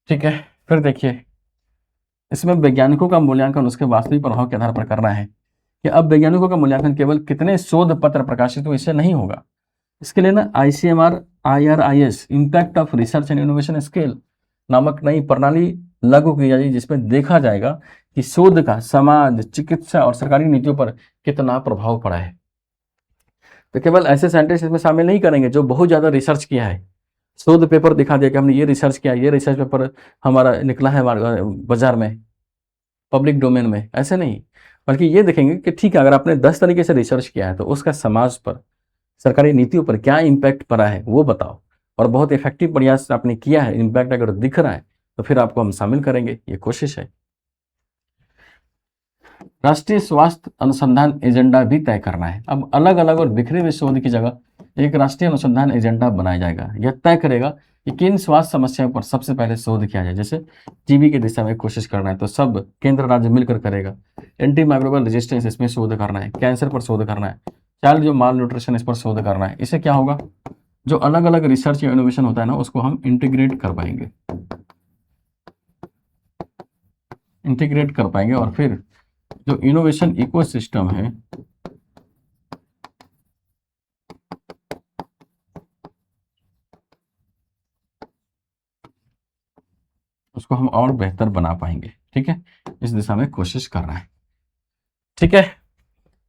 ठीक है, फिर देखिए इसमें वैज्ञानिकों का मूल्यांकन उसके वास्तविक प्रभाव के आधार पर करना है कि अब वैज्ञानिकों का मूल्यांकन केवल कितने शोध पत्र प्रकाशित हुए इससे नहीं होगा। इसके लिए ना ICMR IRIS impact of research and innovation scale नामक नई प्रणाली लागू की जाएगी, जिसमें देखा जाएगा कि शोध का समाज, चिकित्सा और सरकारी नीतियों पर कितना प्रभाव पड़ा है। तो केवल ऐसे साइंटिस्ट इसमें शामिल नहीं करेंगे जो बहुत ज़्यादा रिसर्च किया है, शोध पेपर दिखा दिया कि हमने ये रिसर्च किया, ये रिसर्च पेपर हमारा निकला है बाजार में, पब्लिक डोमेन में, ऐसे नहीं। बल्कि ये देखेंगे कि ठीक है, अगर आपने 10 तरीके से रिसर्च किया है तो उसका समाज पर, सरकारी नीतियों पर क्या इम्पैक्ट पड़ा है वो बताओ, और बहुत इफेक्टिव प्रयास आपने किया है, इम्पैक्ट अगर दिख रहा है तो फिर आपको हम शामिल करेंगे, ये कोशिश है। राष्ट्रीय स्वास्थ्य अनुसंधान एजेंडा भी तय करना है। अब अलग अलग और बिखरे हुए शोध की जगह एक राष्ट्रीय अनुसंधान एजेंडा बनाया जाएगा। यह तय करेगा कि किन स्वास्थ्य समस्याओं पर सबसे पहले शोध किया जाए। जैसे टीबी की दिशा में कोशिश करना है तो सब केंद्र राज्य मिलकर करेगा। एंटी माइक्रोबियल रेजिस्टेंस इसमें शोध करना है, कैंसर पर शोध करना है, चाइल्ड जो माल न्यूट्रिशन इस पर शोध करना है। इससे क्या होगा, जो अलग अलग रिसर्च या इनोवेशन होता है ना उसको हम इंटीग्रेट कर पाएंगे, और फिर जो इनोवेशन इकोसिस्टम है उसको हम और बेहतर बना पाएंगे। ठीक है, इस दिशा में कोशिश कर रहा है। ठीक है,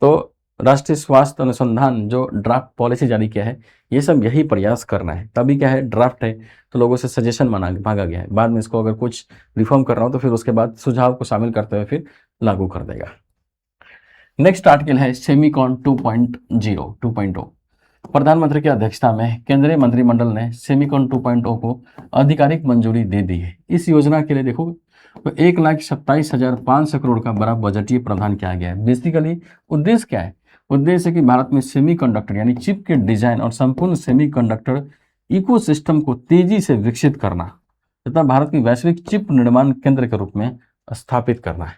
तो राष्ट्रीय स्वास्थ्य अनुसंधान जो ड्राफ्ट पॉलिसी जारी किया है, ये सब यही प्रयास करना है। तभी क्या है, ड्राफ्ट है तो लोगों से सजेशन मांगा गया है। बाद में इसको अगर कुछ रिफॉर्म करना हो तो फिर उसके बाद सुझाव को शामिल करते हुए फिर लागू कर देगा। नेक्स्ट आर्टिकल है सेमीकॉन 2.0। प्रधानमंत्री की अध्यक्षता में केंद्रीय मंत्रिमंडल ने सेमीकॉन 2.0 को आधिकारिक मंजूरी दे दी है। इस योजना के लिए देखो तो 1,27,500 करोड़ का बड़ा बजटीय प्रावधान किया गया है। बेसिकली उद्देश्य क्या है, उद्देश्य है कि भारत में सेमीकंडक्टर यानी चिप के डिजाइन और संपूर्ण सेमीकंडक्टर इकोसिस्टम को तेजी से विकसित करना तथा भारत की वैश्विक चिप निर्माण केंद्र के रूप में स्थापित करना है।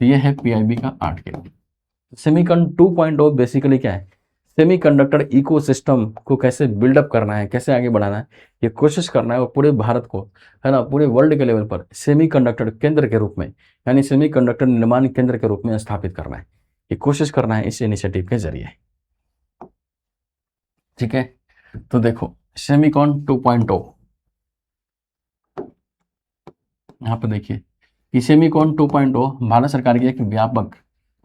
तो यह है पीआईबी का आर्टिकल। सेमीकॉन 2.0 बेसिकली क्या है, सेमीकंडक्टर इकोसिस्टम को कैसे बिल्डअप करना है, कैसे आगे बढ़ाना है, ये कोशिश करना है। और पूरे भारत को, है ना, पूरे वर्ल्ड के लेवल पर सेमीकंडक्टर केंद्र के रूप में यानी सेमीकंडक्टर निर्माण केंद्र के रूप में स्थापित करना है, ये कोशिश करना है इस इनिशिएटिव के जरिए। ठीक है, तो देखो सेमीकॉन 2.0 यहाँ पर देखिए कि सेमीकॉन 2.0 भारत सरकार की एक व्यापक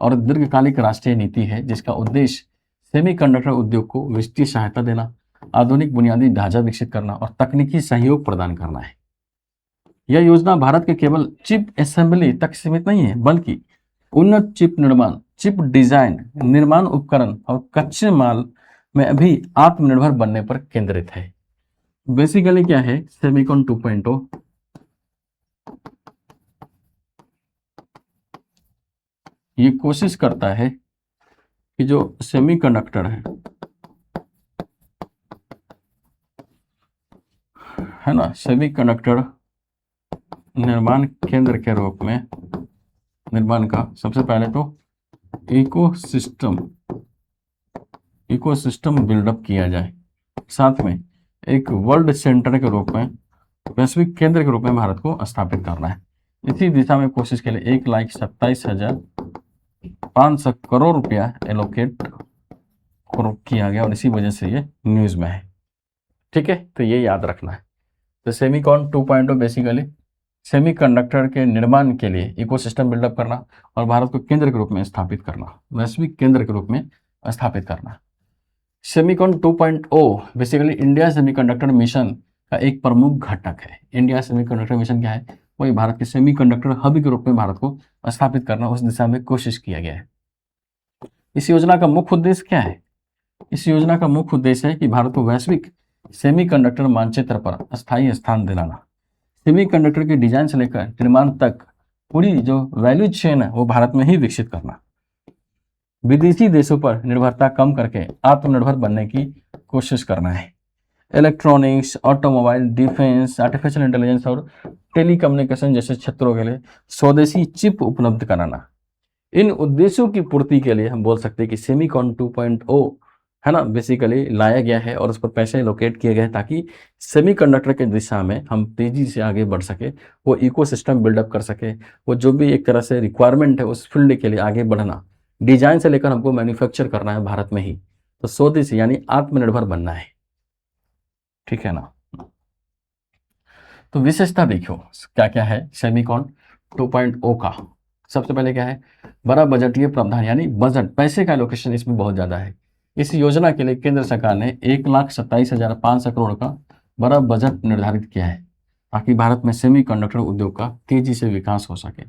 और दीर्घकालिक राष्ट्रीय नीति है जिसका उद्देश्य सेमीकंडक्टर उद्योग को वित्तीय सहायता देना, आधुनिक बुनियादी ढांचा विकसित करना और तकनीकी सहयोग प्रदान करना है। यह योजना भारत के केवल चिप असेंबली तक सीमित नहीं है बल्कि उन्नत चिप निर्माण, चिप डिजाइन, निर्माण उपकरण और कच्चे माल में भी आत्मनिर्भर बनने पर केंद्रित है। बेसिकली क्या है सेमीकॉन 2.0, ये कोशिश करता है कि जो सेमीकंडक्टर है ना, सेमीकंडक्टर निर्माण केंद्र के रूप में निर्माण का सबसे पहले तो इकोसिस्टम बिल्डअप किया जाए, साथ में एक वर्ल्ड सेंटर के रूप में, वैश्विक केंद्र के रूप में भारत को स्थापित करना है। इसी दिशा में कोशिश के लिए 1,27,500 करोड़ रुपया एलोकेट किया गया और इसी वजह से ये न्यूज में है। ठीक है, तो ये याद रखना है। तो सेमीकॉन 2.0 बेसिकली सेमीकंडक्टर के निर्माण के लिए इकोसिस्टम बिल्डअप करना और भारत को केंद्र के रूप में स्थापित करना, वैश्विक केंद्र के रूप में स्थापित करना। Semicon 2.0 basically India semiconductor mission का एक प्रमुख घटक है। इंडिया सेमीकंडक्टर मिशन क्या है, वही भारत के सेमीकंडक्टर हब के रूप में भारत को स्थापित करना, उस दिशा में कोशिश किया गया है। इस योजना का मुख्य उद्देश्य क्या है, इस योजना का मुख्य उद्देश्य है कि भारत को वैश्विक सेमीकंडक्टर मानचित्र पर अस्थायी स्थान दिलाना। सेमीकंडक्टर के डिजाइन से लेकर निर्माण तक पूरी जो वैल्यू चेन है वो भारत में ही विकसित करना, विदेशी देशों पर निर्भरता कम करके आत्मनिर्भर बनने की कोशिश करना है। Electronics, automobile, defence, artificial intelligence और टेलीकम्युनिकेशन जैसे क्षेत्रों के लिए स्वदेशी चिप उपलब्ध कराना। इन उद्देश्यों की पूर्ति के लिए हम बोल सकते हैं कि सेमीकॉन 2.0 है ना बेसिकली लाया गया है और उस पर पैसे लोकेट किए गए ताकि सेमीकंडक्टर के दिशा में हम तेजी से आगे बढ़ सके, वो इकोसिस्टम बिल्डअप कर सके, वो जो भी एक तरह से रिक्वायरमेंट है उस फील्ड के लिए आगे बढ़ना, डिजाइन से लेकर हमको मैन्युफैक्चर करना है भारत में ही, तो स्वदेशी यानी आत्मनिर्भर बनना है। ठीक है ना, तो विशेषता देखो क्या क्या है सेमीकॉन 2.0 का। सबसे पहले क्या है, बड़ा बजटीय प्रावधान यानी बजट, पैसे का एलोकेशन इसमें बहुत ज्यादा है। इस योजना के लिए केंद्र सरकार ने 1,27,500 करोड़ का बड़ा बजट निर्धारित किया है ताकि भारत में सेमीकंडक्टर उद्योग का तेजी से विकास हो सके।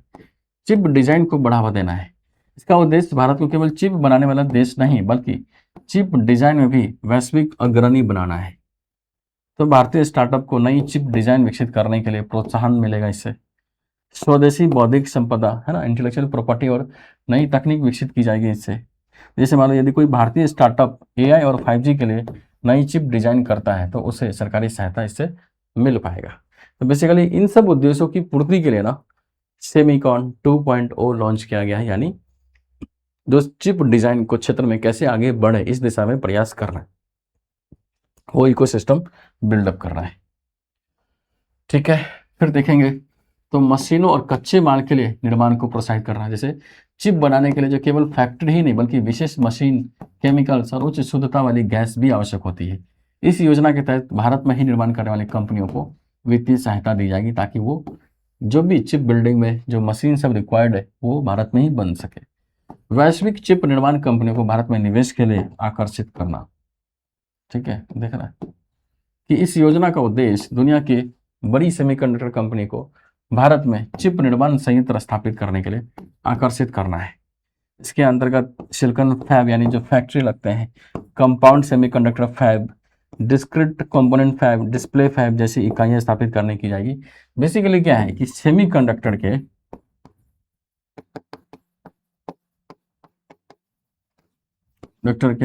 चिप डिजाइन को बढ़ावा देना है। इसका उद्देश्य भारत को केवल चिप बनाने वाला देश नहीं बल्कि चिप डिजाइन में भी वैश्विक अग्रणी बनाना है। तो भारतीय स्टार्टअप को नई चिप डिजाइन विकसित करने के लिए प्रोत्साहन मिलेगा इससे। स्वदेशी बौद्धिक संपदा है ना, इंटेलेक्चुअल प्रॉपर्टी और नई तकनीक विकसित की जाएगी इससे। जैसे मान लो यदि कोई भारतीय स्टार्टअप एआई और 5G के लिए नई चिप डिजाइन करता है तो उसे सरकारी सहायता इससे मिल पाएगा। तो बेसिकली इन सब उद्देश्यों की पूर्ति के लिए ना सेमीकॉन 2.0 लॉन्च किया गया है, यानी जो चिप डिजाइन को क्षेत्र में कैसे आगे बढ़े इस दिशा में प्रयास कर रहा है, वो इकोसिस्टम बिल्डअप कर रहा है। ठीक है, फिर देखेंगे तो मशीनों और कच्चे माल के लिए निर्माण को प्रोत्साहित कर रहा है। जैसे चिप बनाने के लिए जो केवल फैक्ट्री ही नहीं बल्कि विशेष मशीन, केमिकल्स और उच्च शुद्धता वाली गैस भी आवश्यक होती है। इस योजना के तहत भारत में ही निर्माण करने वाली कंपनियों को वित्तीय सहायता दी जाएगी ताकि वो जो भी चिप बिल्डिंग में जो मशीन सब रिक्वायर्ड है वो भारत में ही बन सके। वैश्विक चिप निर्माण कंपनियों को भारत में निवेश के लिए आकर्षित करना। ठीक है, देख रहा है कि इस योजना का उद्देश्य दुनिया की बड़ी सेमीकंडक्टर कंपनी को भारत में चिप निर्माण संयंत्र स्थापित करने के लिए आकर्षित करना है। इसके अंतर्गत सिलिकॉन फैब यानी जो फैक्ट्री लगते हैं, compound semiconductor fab, discrete component fab, display fab जैसी इकाइयां स्थापित करने की जाएगी। बेसिकली क्या है कि सेमीकंडक्टर के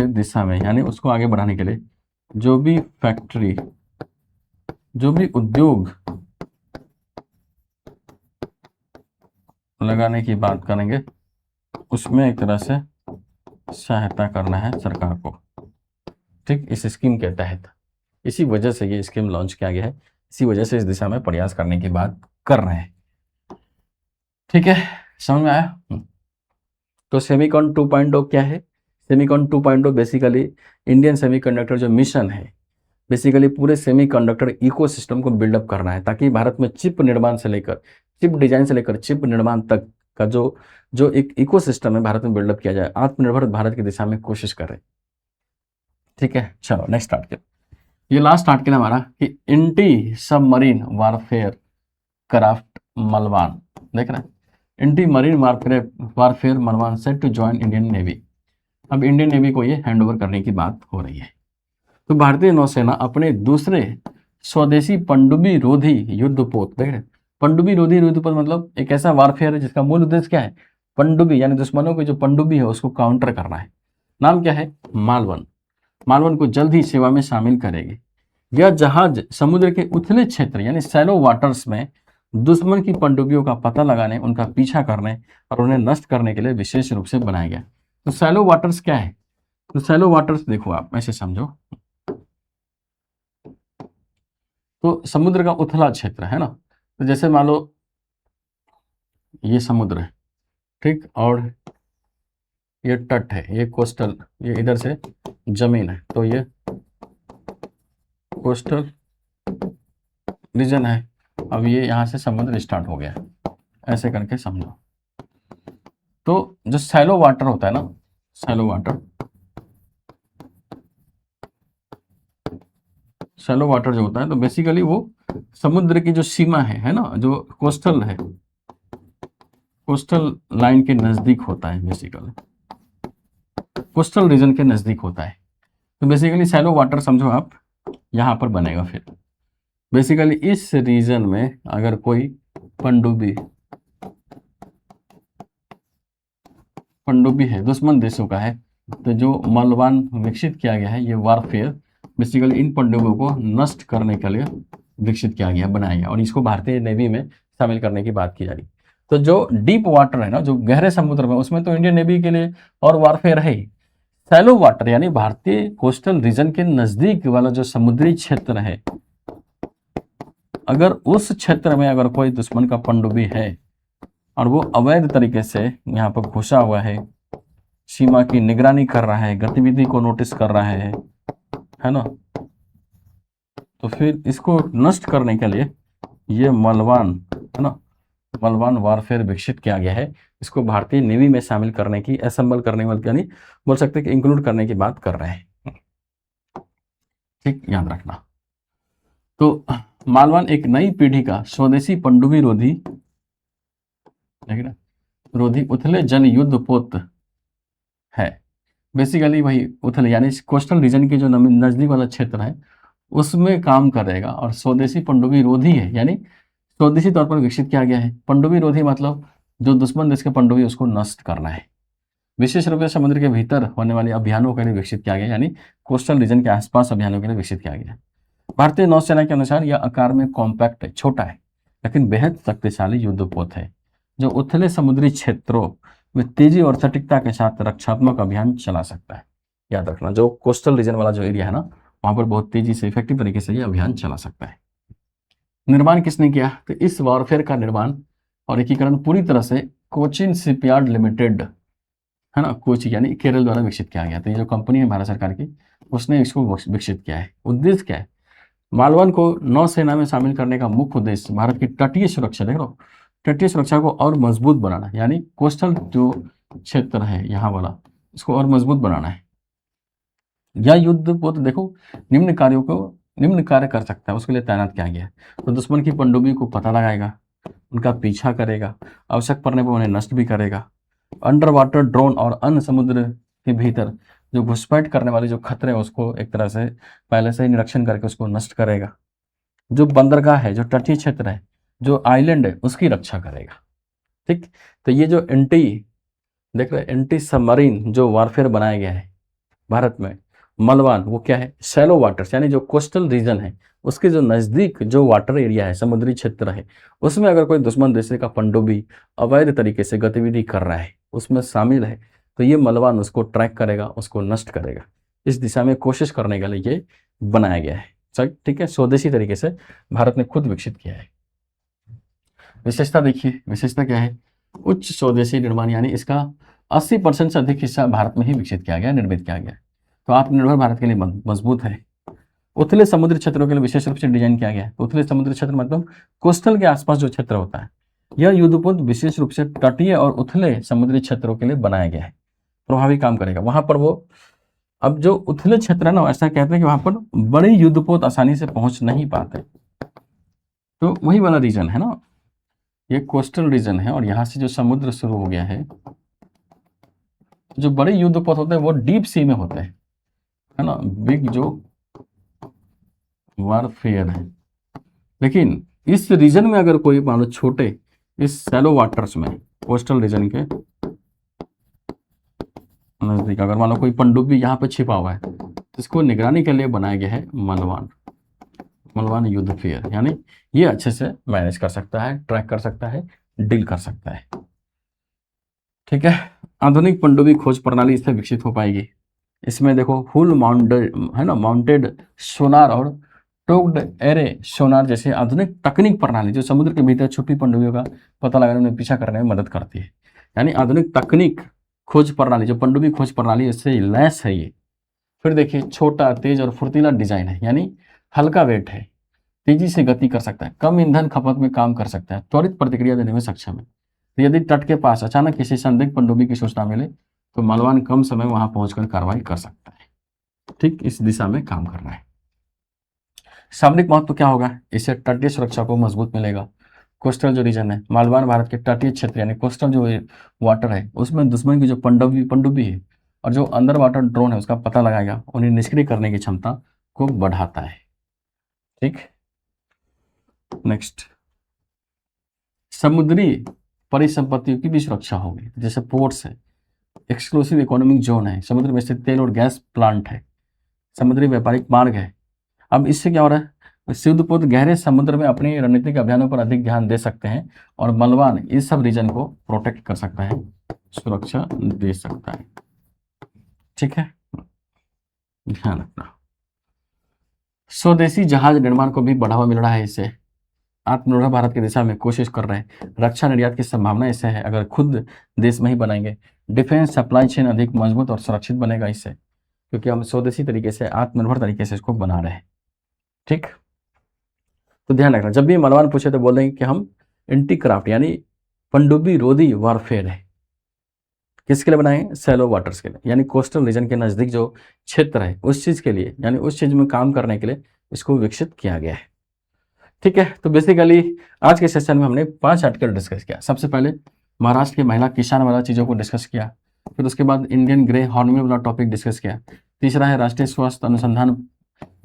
दिशा में यानी उसको आगे बढ़ाने के लिए जो भी फैक्ट्री, जो भी उद्योग लगाने की बात करेंगे उसमें एक तरह से सहायता करना है सरकार को। ठीक, इस स्कीम के तहत, इसी वजह से ये स्कीम लॉन्च किया गया है, इसी वजह से इस दिशा में प्रयास करने की बात कर रहे हैं। ठीक है, समझ में आया? तो सेमीकॉन 2.0 क्या है? सेमीकॉन 2.0 बेसिकली इंडियन सेमीकंडक्टर जो मिशन है, बेसिकली पूरे सेमीकंडक्टर इकोसिस्टम को बिल्डअप करना है ताकि भारत में चिप निर्माण से लेकर, चिप डिजाइन से लेकर चिप निर्माण तक का जो एक इकोसिस्टम है भारत में बिल्डअप किया जाए। आत्मनिर्भर भारत की दिशा में कोशिश करें। ठीक है, चलो नेक्स्ट स्टार्ट करें। ये लास्ट स्टार्ट किया हमारा कि anti submarine warfare craft Malvan, देख रहे हैं, anti marine warfare Malvan set to join Indian Navy. अब इंडियन नेवी को ये हैंड ओवर करने की बात हो रही है। तो भारतीय नौसेना अपने दूसरे स्वदेशी पनडुब्बी रोधी युद्धपोत, देख रहे, पनडुब्बी रोधी युद्धपोत मतलब एक ऐसा वारफेयर है जिसका मूल उद्देश्य क्या है? पनडुब्बी यानी दुश्मनों की जो पनडुब्बी है उसको काउंटर करना है। नाम क्या है? मालवन। मालवन को जल्द ही सेवा में शामिल करेगी। यह जहाज समुद्र के उथले क्षेत्र यानी सैलो वाटर्स में दुश्मन की पनडुब्बियों का पता लगाने, उनका पीछा करने और उन्हें नष्ट करने के लिए विशेष रूप से बनाया गया। तो सैलो वाटर्स क्या है? तो सैलो वाटर्स देखो आप ऐसे समझो, तो समुद्र का उथला क्षेत्र है ना। तो जैसे मान लो ये समुद्र है, ठीक, और ये तट है, ये कोस्टल, ये इधर से जमीन है, तो ये कोस्टल रीजन है। अब ये यहाँ से समुद्र स्टार्ट हो गया, ऐसे करके समझो। तो जो सैलो वाटर होता है ना, सैलो वाटर जो होता है, तो बेसिकली वो समुद्र की जो सीमा है ना, जो कोस्टल है, कोस्टल लाइन के नजदीक होता है, बेसिकली कोस्टल रीजन के नजदीक होता है। तो बेसिकली सैलो वाटर समझो आप यहां पर बनेगा। फिर बेसिकली इस रीजन में अगर कोई पनडुब्बी है दुश्मन देशों का है, तो जो मलवान विकसित किया गया है, ये वारफेयर बेसिकली इन पनडुब्बियों को नष्ट करने के लिए विकसित किया गया, बनाया गया, और इसको भारतीय नेवी में शामिल करने की बात की जा रही। तो जो डीप वाटर है ना, जो गहरे समुद्र में, उसमें तो इंडियन नेवी के लिए और वारफेयर है ही। सैलो वाटर यानी भारतीय कोस्टल रीजन के नजदीक वाला जो समुद्री क्षेत्र है, अगर उस क्षेत्र में अगर कोई दुश्मन का पनडुब्बी है और वो अवैध तरीके से यहाँ पर घुसा हुआ है, सीमा की निगरानी कर रहा है, गतिविधि को नोटिस कर रहा है ना, तो फिर इसको नष्ट करने के लिए ये मलवान है ना, मलवान वारफेयर विकसित किया गया है। इसको भारतीय नेवी में शामिल करने की, असेंबल करने वाली, यानी बोल सकते हैं कि इंक्लूड करने की बात कर रहे हैं। ठीक, याद रखना। तो मालवान एक नई पीढ़ी का स्वदेशी पनडुब्बी रोधी, देख ना, रोधी उथले जल युद्धपोत है। बेसिकली वही उथले यानी कोस्टल रीजन के जो नजदीक वाला क्षेत्र है उसमें काम करेगा, और स्वदेशी पनडुब्बी रोधी है यानी स्वदेशी तौर पर विकसित किया गया है। पनडुब्बी रोधी मतलब जो दुश्मन देश के पनडुब्बी उसको नष्ट करना है। विशेष रूप से समुद्र के भीतर होने वाले अभियानों के लिए विकसित किया गया, यानी कोस्टल रीजन के आसपास अभियानों के लिए विकसित किया गया। भारतीय नौसेना के अनुसार यह आकार में कॉम्पैक्ट है, छोटा है, लेकिन बेहद शक्तिशाली युद्धपोत है जो उथले समुद्री क्षेत्रों में तेजी और सटीकता के साथ रक्षात्मक अभियान चला सकता है। याद रखना, जो कोस्टल रीजन वाला जो एरिया है ना, वहां पर बहुत तेजी से इफेक्टिव तरीके से ये अभियान चला सकता है। निर्माण किसने किया? तो इस वॉरफेयर का निर्माण और एकीकरण पूरी तरह से कोचिन शिपयार्ड लिमिटेड, है ना, कोची यानी केरल द्वारा विकसित किया गया। तो ये जो कंपनी है भारत सरकार की, उसने इसको विकसित किया है। उद्देश्य क्या है? मालवन को नौसेना में शामिल करने का मुख्य उद्देश्य भारत की तटीय सुरक्षा, देख लो, तटीय सुरक्षा को और मजबूत बनाना, यानी कोस्टल जो क्षेत्र है यहाँ वाला, इसको और मजबूत बनाना है। यह युद्धपोत देखो निम्न कार्य कर सकता है, उसके लिए तैनात किया गया है। तो दुश्मन की पनडुब्बी को पता लगाएगा, उनका पीछा करेगा, आवश्यक पड़ने पर उन्हें नष्ट भी करेगा। अंडर वाटर ड्रोन और अन्य समुद्र के भीतर जो घुसपैठ करने वाले जो खतरे हैं उसको एक तरह से पहले से ही निरीक्षण करके उसको नष्ट करेगा। जो बंदरगाह है, जो तटीय क्षेत्र है, जो आइलैंड है, उसकी रक्षा करेगा। ठीक, तो ये जो देख रहे एंटी सबमरीन जो वारफेयर बनाया गया है भारत में, मलवान, वो क्या है? शैलो वाटर्स, यानी जो कोस्टल रीजन है उसके जो नज़दीक जो वाटर एरिया है, समुद्री क्षेत्र है, उसमें अगर कोई दुश्मन देश का पनडुब्बी अवैध तरीके से गतिविधि कर रहा है, उसमें शामिल है, तो ये मलवान उसको ट्रैक करेगा, उसको नष्ट करेगा। इस दिशा में कोशिश करने के लिए ये बनाया गया है। सही, ठीक है, स्वदेशी तरीके से भारत ने खुद विकसित किया है। विशेषता देखिए, विशेषता क्या है? उच्च स्वदेशी निर्माण, यानी इसका 80% से अधिक हिस्सा भारत में ही विकसित किया गया, निर्मित किया गया। तो आत्मनिर्भर भारत के लिए मजबूत है। उथले समुद्री क्षेत्रों के लिए विशेष रूप से डिजाइन किया गया है। उथले समुद्री क्षेत्र मतलब कोस्टल के आसपास जो क्षेत्र होता है, यह युद्धपोत विशेष रूप से तटीय और उथले समुद्री क्षेत्रों के लिए बनाया गया है। प्रभावी काम करेगा वहां पर वो। अब जो उथले क्षेत्र है ना, ऐसा कहते हैं कि वहां पर बड़े युद्धपोत आसानी से पहुंच नहीं पाते, तो वही वाला रीजन है ना, ये कोस्टल रीजन है, और यहां से जो समुद्र शुरू हो गया है, जो बड़े युद्धपोत होते हैं वो डीप सी में होते हैं, है ना, बिग जो वारफेयर है। लेकिन इस रीजन में अगर कोई मान लो छोटे, इस शैलो वाटर्स में, कोस्टल रीजन के नजदीक अगर मान लो कोई पनडुब्बी यहाँ पे छिपा हुआ है, तो इसको निगरानी के लिए बनाया गया है मलवान युद्धफेयर, यानी ये अच्छे से मैनेज कर सकता है, ट्रैक कर सकता है, डील कर सकता है। ठीक है, आधुनिक पनडुब्बी खोज प्रणाली इससे विकसित हो पाएगी। इसमें देखो फुल माउंटेड, है ना, माउंटेड सोनार और टोग्ड एरे सोनार जैसे आधुनिक तकनीक प्रणाली जो समुद्र के भीतर छुपी पनडुब्बियों का पता लगाने में पीछा करने में मदद करती है। यानी आधुनिक तकनीक खोज प्रणाली, जो पनडुब्बी खोज प्रणाली, इससे लैस है ये। फिर देखिए, छोटा, तेज और फुर्तीला डिजाइन है, यानी हल्का वेट है, तेजी से गति कर सकता है, कम ईंधन खपत में काम कर सकता है, त्वरित प्रतिक्रिया देने में सक्षम है। तो यदि तट के पास अचानक किसी संदिग्ध पनडुब्बी की सूचना मिले तो मलवान कम समय वहां पहुंचकर कार्रवाई कर सकता है। ठीक, इस दिशा में काम कर रहा है। सामरिक महत्व क्या होगा? इससे तटीय सुरक्षा को मजबूत मिलेगा। कोस्टल जो रीजन है, मालवान भारत के तटीय क्षेत्र यानी कोस्टल जो वाटर है, उसमें दुश्मन की जो पनडुब्बी है और जो अंडर वाटर ड्रोन है उसका पता लगाएगा, उन्हें निष्क्रिय करने की क्षमता को बढ़ाता है। ठीक, नेक्स्ट, समुद्री परिसंपत्तियों की भी सुरक्षा होगी, जैसे पोर्ट्स है, एक्सक्लूसिव इकोनॉमिक जोन है, समुद्र में स्थित तेल और गैस प्लांट है, समुद्री व्यापारिक मार्ग है। अब इससे क्या हो रहा है? युद्धपोत गहरे समुद्र में अपनी रणनीतिक अभियानों पर अधिक ध्यान दे सकते हैं और मलवान इस सब रीजन को प्रोटेक्ट कर सकता है, सुरक्षा दे सकता है। ठीक है, ध्यान रखना। स्वदेशी जहाज निर्माण को भी बढ़ावा मिल रहा है इससे। आत्मनिर्भर भारत की दिशा में कोशिश कर रहे हैं। रक्षा निर्यात की संभावना इससे है, अगर खुद देश में ही बनाएंगे। डिफेंस सप्लाई चेन अधिक मजबूत और सुरक्षित बनेगा इससे, क्योंकि हम स्वदेशी तरीके से, आत्मनिर्भर तरीके से इसको बना रहे हैं। ठीक, तो ध्यान रखना, जब भी मलवान पूछे तो बोलेंगे कि हम एंटी क्राफ्ट यानी पनडुब्बी रोधी वारफेयर है। किसके लिए बनाए? शैलो वाटर्स के लिए, यानी कोस्टल रीजन के नजदीक जो क्षेत्र है उस चीज के लिए, यानी उस चीज में काम करने के लिए इसको विकसित किया गया है। ठीक है, तो बेसिकली आज के सेशन में हमने 5 आर्टिकल डिस्कस किया। सबसे पहले महाराष्ट्र की महिला किसान वाला चीज़ों को डिस्कस किया, फिर उसके बाद इंडियन ग्रे हॉर्नबिल वाला टॉपिक डिस्कस किया। तीसरा है राष्ट्रीय स्वास्थ्य अनुसंधान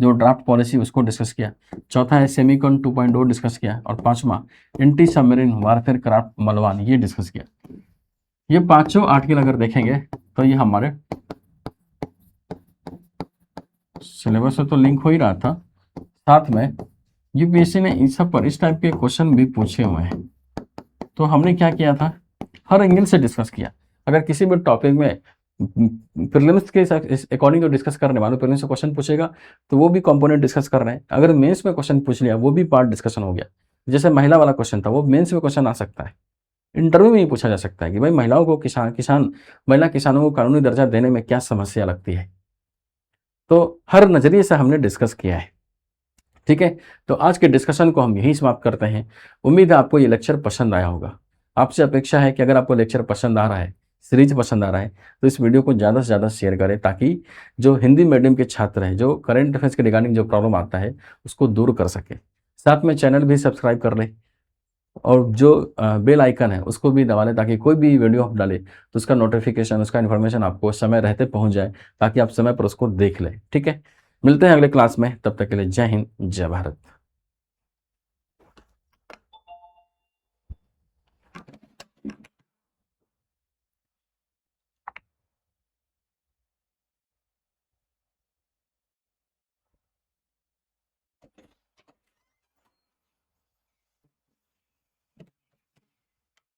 जो ड्राफ्ट पॉलिसी उसको डिस्कस किया। चौथा है सेमीकॉन 2.0 डिस्कस किया। और पांचवा एंटी सबमरीन वारफेयर क्राफ्ट मलवान, ये डिस्कस किया। ये पांचों आर्टिकल अगर देखेंगे तो ये हमारे सिलेबस से तो लिंक हो ही रहा था, साथ में यूपीएससी ने इन सब पर इस टाइप के क्वेश्चन भी पूछे हुए हैं। तो हमने क्या किया था, हर एंगल से डिस्कस किया। अगर किसी भी टॉपिक में प्रीलिम्स के अकॉर्डिंग जो डिस्कस कर रहे हैं, मान लो प्रीलिम्स से क्वेश्चन पूछेगा तो वो भी कंपोनेंट डिस्कस कर रहे हैं। अगर मेंस में क्वेश्चन पूछ लिया वो भी पार्ट डिस्कशन हो गया। जैसे महिला वाला क्वेश्चन था, वो मेंस में क्वेश्चन आ सकता है, इंटरव्यू में ही पूछा जा सकता है कि भाई महिलाओं को महिला किसानों को कानूनी दर्जा देने में क्या समस्या लगती है। तो हर नजरिए से हमने डिस्कस किया है। ठीक है, तो आज के डिस्कशन को हम यहीं समाप्त करते हैं। उम्मीद है आपको ये लेक्चर पसंद आया होगा। आपसे अपेक्षा है कि अगर आपको लेक्चर पसंद आ रहा है, सीरीज पसंद आ रहा है, तो इस वीडियो को ज़्यादा से ज़्यादा शेयर करें, ताकि जो हिंदी मीडियम के छात्र हैं, जो करंट अफेयर्स के रिगार्डिंग जो प्रॉब्लम आता है उसको दूर कर सके। साथ में चैनल भी सब्सक्राइब कर लें और जो बेल आइकन है उसको भी दबा लें, ताकि कोई भी वीडियो आप डालें तो उसका नोटिफिकेशन, उसका इन्फॉर्मेशन आपको समय रहते पहुंच जाए, ताकि आप समय पर उसको देख लें। ठीक है, मिलते हैं अगले क्लास में, तब तक के लिए जय हिंद, जय भारत।